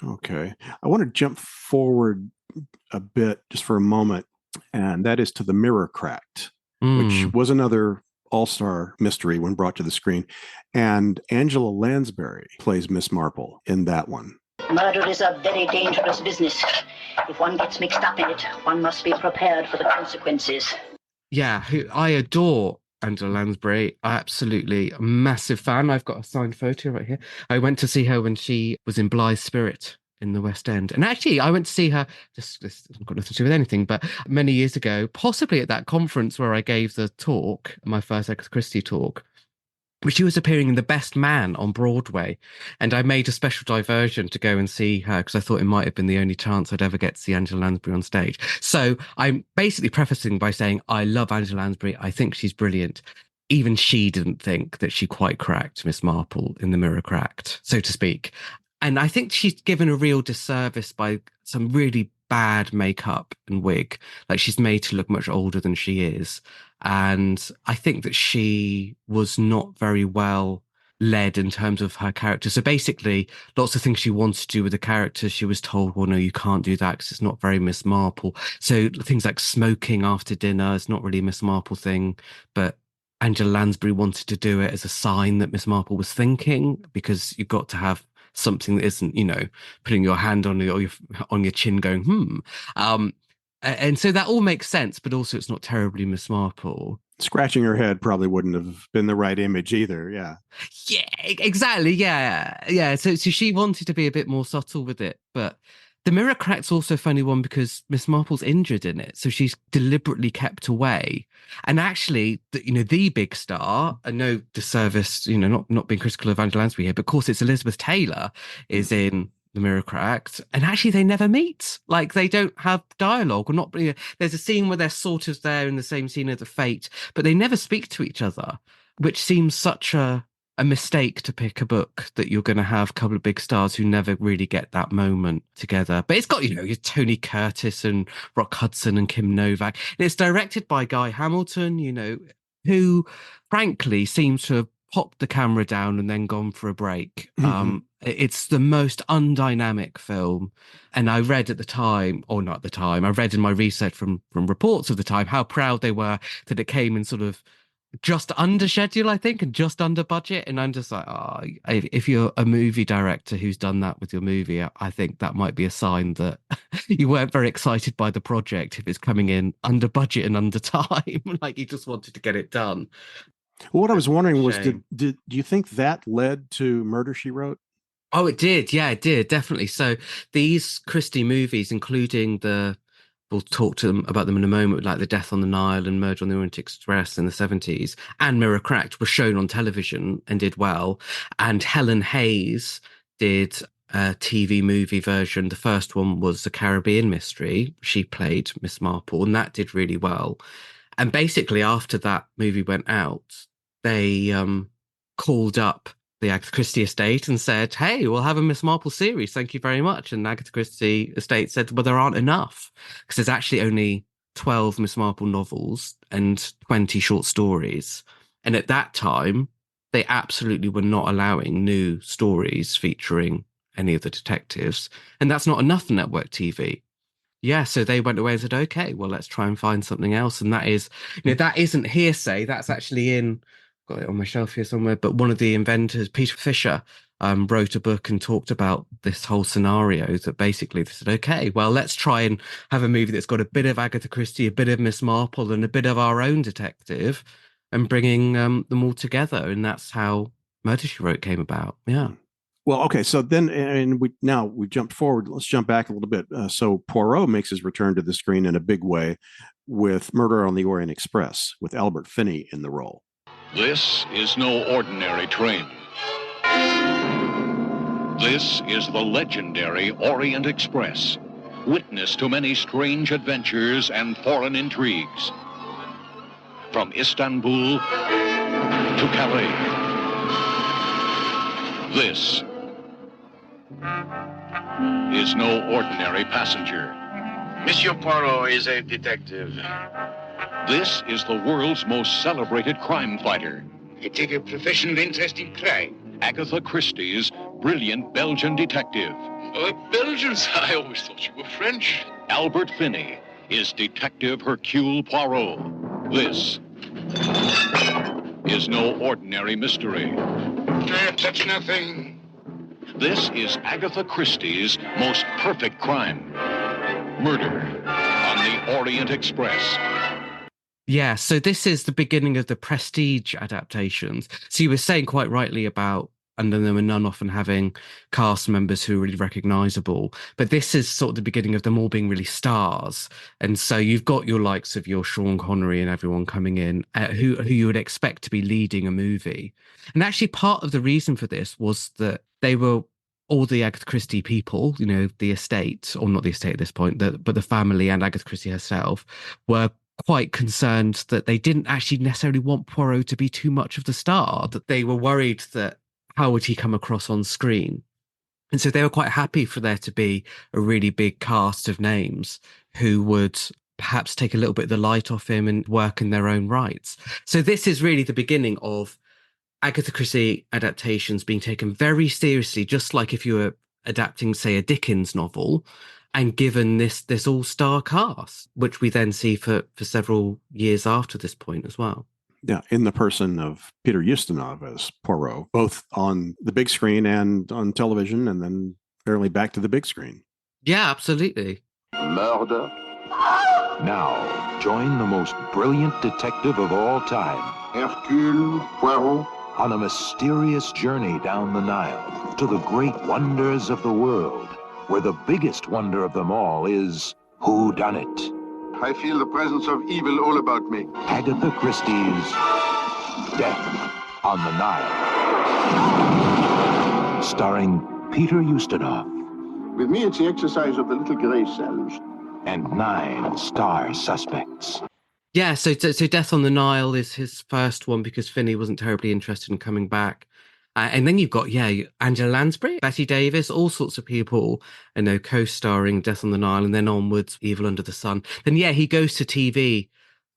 Okay. I want to jump forward a bit just for a moment, and that is to The Mirror Cracked, which was another all-star mystery when brought to the screen. And Angela Lansbury plays Miss Marple in that one. Murder is a very dangerous business. If one gets mixed up in it, one must be prepared for the consequences. Yeah, who I adore Angela Lansbury. Absolutely a massive fan. I've got a signed photo right here. I went to see her when she was in Blythe Spirit in the West End. And actually, I went to see her, this hasn't got nothing to do with anything, but many years ago, possibly at that conference where I gave the talk, my first Agatha Christie talk, but she was appearing in The Best Man on Broadway. And I made a special diversion to go and see her because I thought it might have been the only chance I'd ever get to see Angela Lansbury on stage. So I'm basically prefacing by saying, I love Angela Lansbury. I think she's brilliant. Even she didn't think that she quite cracked Miss Marple in The Mirror Cracked, so to speak. And I think she's given a real disservice by some really bad makeup and wig. Like, she's made to look much older than she is. And I think that she was not very well led in terms of her character. So basically, lots of things she wanted to do with the character, she was told, well, no, you can't do that because it's not very Miss Marple. So things like smoking after dinner is not really a Miss Marple thing, but Angela Lansbury wanted to do it as a sign that Miss Marple was thinking, because you've got to have something that isn't, putting your hand on your chin going, and so that all makes sense, but also it's not terribly Miss Marple. Scratching her head probably wouldn't have been the right image either. Yeah. Yeah, exactly. Yeah. So she wanted to be a bit more subtle with it, but The Mirror Crack's also a funny one because Miss Marple's injured in it, so she's deliberately kept away. And actually, the big star, and no disservice, not being critical of Angela Lansbury here, but of course it's Elizabeth Taylor is in The Mirror Cracked, and actually they never meet. Like, they don't have dialogue, or not. There's a scene where they're sort of there in the same scene as The Fate, but they never speak to each other, which seems such a mistake to pick a book that you're going to have a couple of big stars who never really get that moment together. But it's got, your Tony Curtis and Rock Hudson and Kim Novak. And it's directed by Guy Hamilton, who frankly seems to have popped the camera down and then gone for a break. Mm-hmm. It's the most undynamic film. And I read at the time, or not at the time, I read in my research from reports of the time how proud they were that it came in sort of just under schedule, I think, and just under budget. And I'm just like, if you're a movie director who's done that with your movie, I think that might be a sign that you weren't very excited by the project if it's coming in under budget and under time. Like, you just wanted to get it done. Well, what I was wondering was, do you think that led to Murder, She Wrote? Oh, it did. Yeah, it did. Definitely. So these Christie movies, including we'll talk about them in a moment, like The Death on the Nile and Murder on the Orient Express in the 70s, and Mirror Cracked, were shown on television and did well. And Helen Hayes did a TV movie version. The first one was The Caribbean Mystery. She played Miss Marple, and that did really well. And basically, after that movie went out, they called up the Agatha Christie estate and said, hey, we'll have a Miss Marple series. Thank you very much. And Agatha Christie estate said, well, there aren't enough, because there's actually only 12 Miss Marple novels and 20 short stories. And at that time, they absolutely were not allowing new stories featuring any of the detectives. And that's not enough for network TV. Yeah, so they went away and said, okay, well, let's try and find something else. And that is, that isn't hearsay. That's actually got it on my shelf here somewhere, but one of the inventors, Peter Fisher, wrote a book and talked about this whole scenario, that basically they said, okay, well, let's try and have a movie that's got a bit of Agatha Christie, a bit of Miss Marple, and a bit of our own detective, and bringing them all together. And that's how Murder, She Wrote came about. Yeah. Well, okay, so then, and we jumped forward. Let's jump back a little bit. So Poirot makes his return to the screen in a big way with Murder on the Orient Express, with Albert Finney in the role. This is no ordinary train. This is the legendary Orient Express, witness to many strange adventures and foreign intrigues. From Istanbul to Calais. This is no ordinary passenger. Monsieur Poirot is a detective. This is the world's most celebrated crime fighter. I take a professional interest in crime. Agatha Christie's brilliant Belgian detective. Oh, Belgians? I always thought you were French. Albert Finney is Detective Hercule Poirot. This is no ordinary mystery. I touch nothing. This is Agatha Christie's most perfect crime. Murder on the Orient Express. Yeah, so this is the beginning of the Prestige adaptations. So you were saying quite rightly about, and then there were none often having cast members who are really recognisable. But this is sort of the beginning of them all being really stars. And so you've got your likes of your Sean Connery and everyone coming in who you would expect to be leading a movie. And actually part of the reason for this was that they were all the Agatha Christie people, you know, the estate, or not the estate at this point, but the family and Agatha Christie herself were quite concerned that they didn't actually necessarily want Poirot to be too much of the star, that they were worried that how would he come across on screen? And so they were quite happy for there to be a really big cast of names who would perhaps take a little bit of the light off him and work in their own rights. So this is really the beginning of Agatha Christie adaptations being taken very seriously, just like if you were adapting, say, a Dickens novel, and given this all-star cast, which we then see for several years after this point as well. Yeah, in the person of Peter Ustinov as Poirot, both on the big screen and on television, and then apparently back to the big screen. Yeah, absolutely. Murder. Now, join the most brilliant detective of all time, Hercule Poirot, on a mysterious journey down the Nile to the great wonders of the world, where the biggest wonder of them all is whodunit. I feel the presence of evil all about me. Agatha Christie's Death on the Nile. Starring Peter Ustinov. With me, it's the exercise of the little grey cells. And 9 star suspects. Yeah, so Death on the Nile is his first one because Finney wasn't terribly interested in coming back. And then you've got, Angela Lansbury, Bette Davis, all sorts of people, co-starring Death on the Nile, and then onwards, Evil Under the Sun. Then, he goes to TV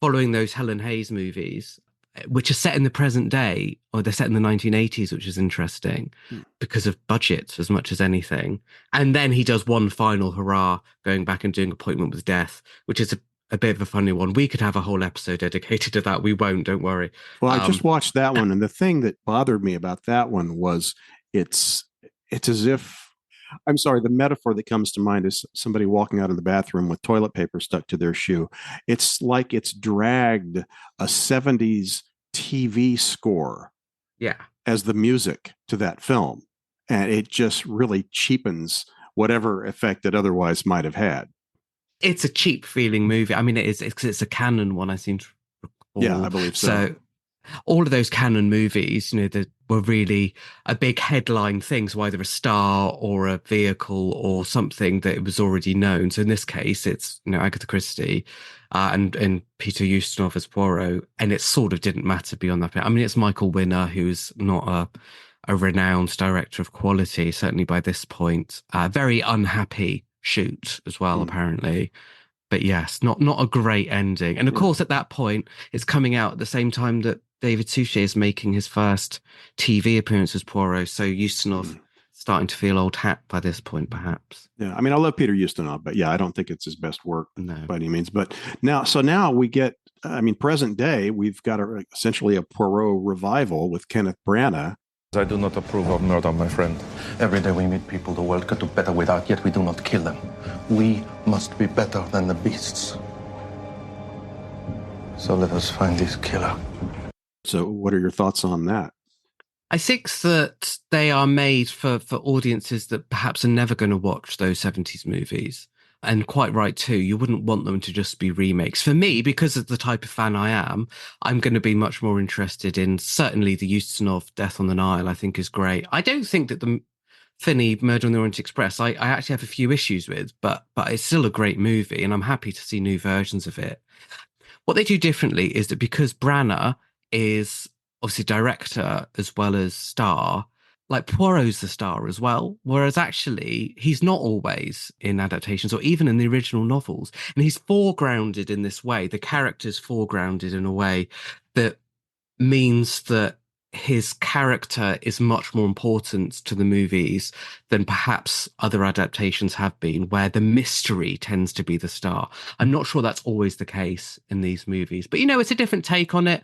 following those Helen Hayes movies, which are set in the present day, or they're set in the 1980s, which is interesting because of budgets as much as anything. And then he does one final hurrah, going back and doing Appointment with Death, which is a bit of a funny one. We could have a whole episode dedicated to that. We won't, don't worry. Well, I just watched that one, and the thing that bothered me about that one was it's as if, I'm sorry, the metaphor that comes to mind is somebody walking out of the bathroom with toilet paper stuck to their shoe. It's like it's dragged a 70s TV score as the music to that film, and it just really cheapens whatever effect it otherwise might have had. It's a cheap feeling movie. I mean, it's a canon one, I seem to recall. Yeah, I believe so. So all of those canon movies, that were really a big headline thing. So either a star or a vehicle or something that it was already known. So in this case, it's, Agatha Christie and Peter Ustinov as Poirot. And it sort of didn't matter beyond that. I mean, it's Michael Winner, who's not a renowned director of quality, certainly by this point. Very unhappy shoot as well, apparently. But yes, not a great ending. And of course, at that point, it's coming out at the same time that David Suchet is making his first TV appearance as Poirot. So Ustinov starting to feel old hat by this point, perhaps. Yeah, I mean, I love Peter Ustinov, but I don't think it's his best work by any means. But now we get, present day, we've got essentially a Poirot revival with Kenneth Branagh. I do not approve of murder, my friend. Every day we meet people the world could do better without, yet we do not kill them. We must be better than the beasts. So let us find this killer. So what are your thoughts on that? I think that they are made for audiences that perhaps are never going to watch those 70s movies. And quite right too. You wouldn't want them to just be remakes. For me, because of the type of fan I am, I'm going to be much more interested in certainly the Ustinov Death on the Nile, I think is great. I don't think that the Finney Murder on the Orient Express, I actually have a few issues with, but it's still a great movie and I'm happy to see new versions of it. What they do differently is that because Branagh is obviously director as well as star, like Poirot's the star as well, whereas actually he's not always in adaptations or even in the original novels. And he's foregrounded in this way. The character's foregrounded in a way that means that his character is much more important to the movies than perhaps other adaptations have been, where the mystery tends to be the star. I'm not sure that's always the case in these movies, but it's a different take on it.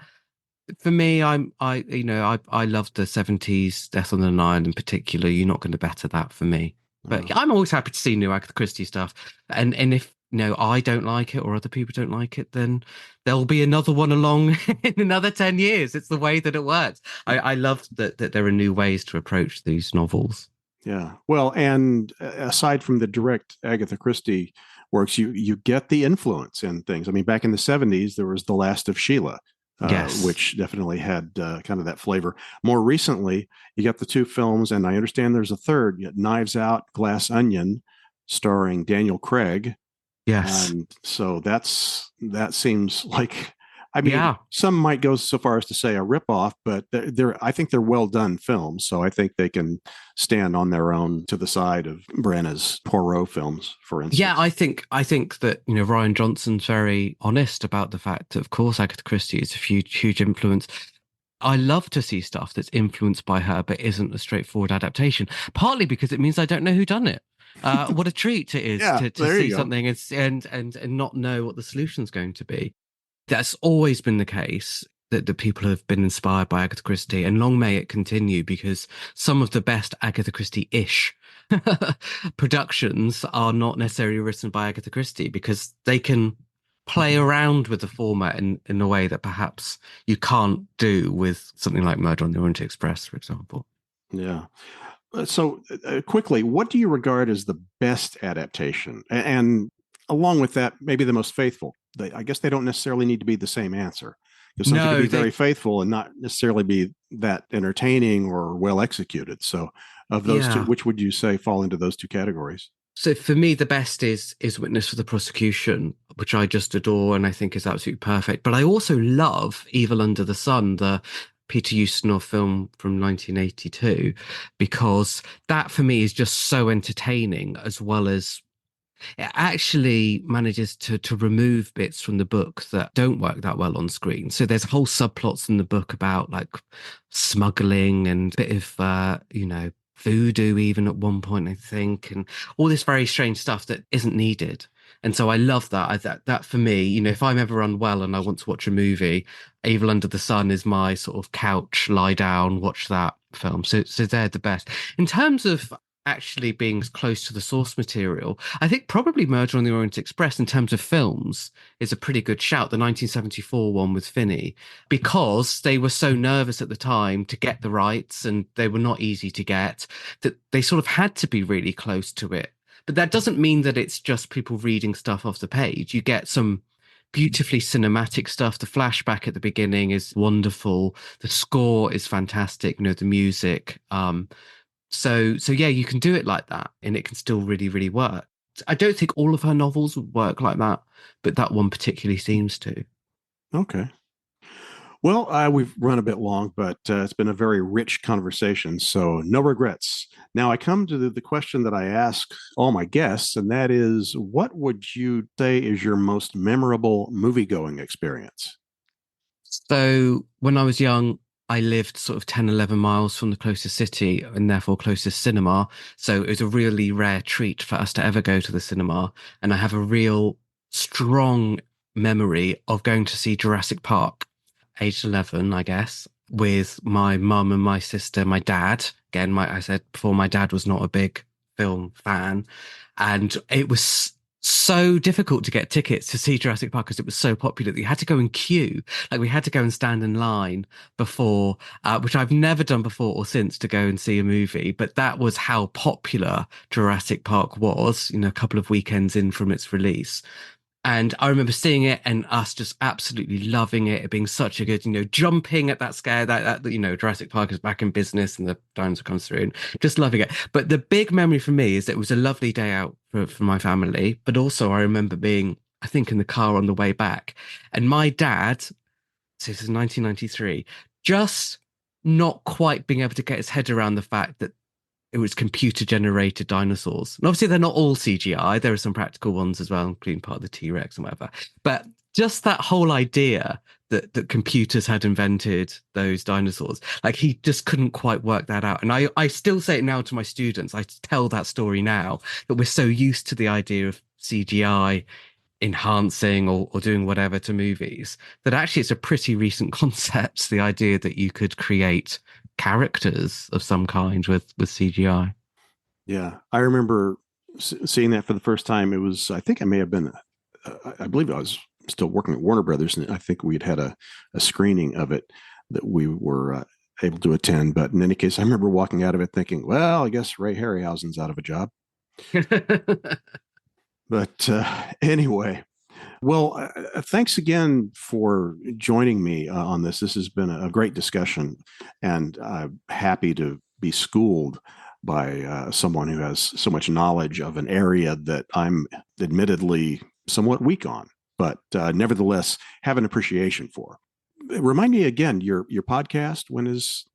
For me, I love the 70s Death on the Nile in particular. You're not going to better that for me. But I'm always happy to see new Agatha Christie stuff. And if I don't like it or other people don't like it, then there'll be another one along in another 10 years. It's the way that it works. I love that there are new ways to approach these novels. Yeah. Well, and aside from the direct Agatha Christie works, you get the influence in things. I mean, back in the 70s, there was The Last of Sheila. Yes. Which definitely had kind of that flavor. More recently, you got the two films, and I understand there's a third, Knives Out, Glass Onion, starring Daniel Craig. Yes. And so that seems like, I mean, some might go so far as to say a ripoff, but I think they're well done films. So I think they can stand on their own to the side of Branagh's Poirot films, for instance. Yeah, I think that Rian Johnson's very honest about the fact that, of course, Agatha Christie is a huge influence. I love to see stuff that's influenced by her, but isn't a straightforward adaptation. Partly because it means I don't know who done it. What a treat it is to see something and not know what the solution's going to be. That's always been the case, that the people have been inspired by Agatha Christie, and long may it continue, because some of the best Agatha Christie-ish productions are not necessarily written by Agatha Christie, because they can play around with the format in a way that perhaps you can't do with something like Murder on the Orient Express, for example. Yeah. So quickly, what do you regard as the best adaptation? And along with that, maybe the most faithful? I guess they don't necessarily need to be the same answer. Because something can be very faithful and not necessarily be that entertaining or well executed. So of those two, which would you say fall into those two categories? So for me, the best is Witness for the Prosecution, which I just adore and I think is absolutely perfect. But I also love Evil Under the Sun, the Peter Ustinov film from 1982, because that for me is just so entertaining, as well as it actually manages to remove bits from the book that don't work that well on screen. So there's whole subplots in the book about like smuggling and a bit of, voodoo even at one point, I think, and all this very strange stuff that isn't needed. And so I love that. That for me, if I'm ever unwell and I want to watch a movie, Evil Under the Sun is my sort of couch, lie down, watch that film. So they're the best. In terms of actually being close to the source material, I think probably Murder on the Orient Express in terms of films is a pretty good shout, the 1974 one with Finney, because they were so nervous at the time to get the rights, and they were not easy to get, that they sort of had to be really close to it. But that doesn't mean that it's just people reading stuff off the page. You get some beautifully cinematic stuff. The flashback at the beginning is wonderful. The score is fantastic, the music. So yeah, you can do it like that and it can still really, really work. I don't think all of her novels would work like that, but that one particularly seems to. Okay. Well, we've run a bit long, but it's been a very rich conversation, so no regrets. Now I come to the question that I ask all my guests, and that is, what would you say is your most memorable movie-going experience? So when I was young, I lived sort of 10, 11 miles from the closest city and therefore closest cinema. So it was a really rare treat for us to ever go to the cinema. And I have a real strong memory of going to see Jurassic Park, age 11, I guess, with my mum and my sister, my dad. Again, I said before, my dad was not a big film fan. And it was so difficult to get tickets to see Jurassic Park because it was so popular that you had to go and queue. Like, we had to go and stand in line before, which I've never done before or since, to go and see a movie. But that was how popular Jurassic Park was, a couple of weekends in from its release. And I remember seeing it and us just absolutely loving it. It being such a good, jumping at that scare that Jurassic Park is back in business and the dinosaur comes through, and just loving it. But the big memory for me is that it was a lovely day out for my family. But also I remember being, I think, in the car on the way back, and my dad, so this is 1993, just not quite being able to get his head around the fact that it was computer-generated dinosaurs. And obviously, they're not all CGI. There are some practical ones as well, including part of the T-Rex and whatever. But just that whole idea that computers had invented those dinosaurs, like, he just couldn't quite work that out. And I still say it now to my students. I tell that story now, that we're so used to the idea of CGI enhancing or doing whatever to movies, that actually it's a pretty recent concept, the idea that you could create characters of some kind with CGI. Yeah, I remember seeing that for the first time. It was, I think I may have been, I believe I was still working at Warner Brothers, and I think we'd had a screening of it that we were able to attend. But in any case, I remember walking out of it thinking, well, I guess Ray Harryhausen's out of a job. But anyway, well, thanks again for joining me on this. This has been a great discussion, and I'm happy to be schooled by someone who has so much knowledge of an area that I'm admittedly somewhat weak on, but nevertheless have an appreciation for. Remind me again, your podcast, when is...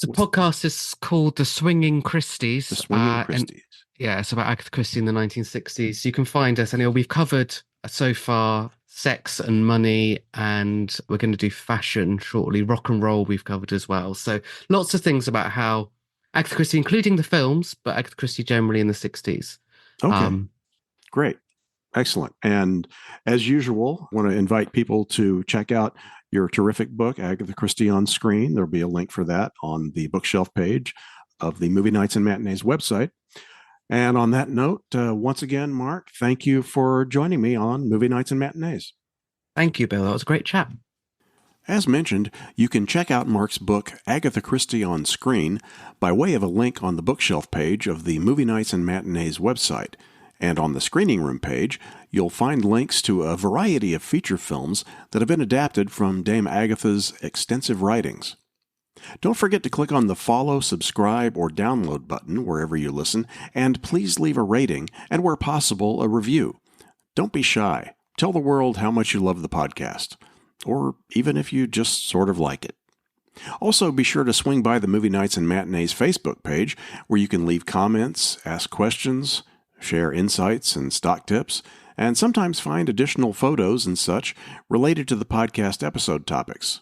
The podcast is called The Swinging Christies. The Swinging Christies. Yeah, it's about Agatha Christie in the 1960s. You can find us anywhere. We've covered so far sex and money, and we're going to do fashion shortly. Rock and roll we've covered as well. So lots of things about how Agatha Christie, including the films, but Agatha Christie generally in the 60s. Okay, great. Excellent. And as usual, I want to invite people to check out your terrific book, Agatha Christie on Screen. There'll be a link for that on the bookshelf page of the Movie Nights and Matinees website. And on that note, once again, Mark, thank you for joining me on Movie Nights and Matinees. Thank you, Bill. That was a great chat. As mentioned, you can check out Mark's book, Agatha Christie on Screen, by way of a link on the bookshelf page of the Movie Nights and Matinees website. And on the screening room page, you'll find links to a variety of feature films that have been adapted from Dame Agatha's extensive writings. Don't forget to click on the follow, subscribe, or download button wherever you listen, and please leave a rating and, where possible, a review. Don't be shy. Tell the world how much you love the podcast, or even if you just sort of like it. Also, be sure to swing by the Movie Nights and Matinees Facebook page, where you can leave comments, ask questions, share insights and stock tips, and sometimes find additional photos and such related to the podcast episode topics.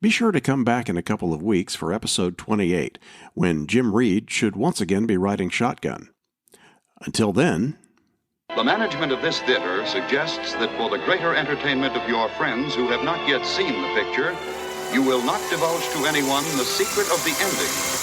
Be sure to come back in a couple of weeks for episode 28, when Jim Reed should once again be riding shotgun. Until then... The management of this theater suggests that for the greater entertainment of your friends who have not yet seen the picture, you will not divulge to anyone the secret of the ending.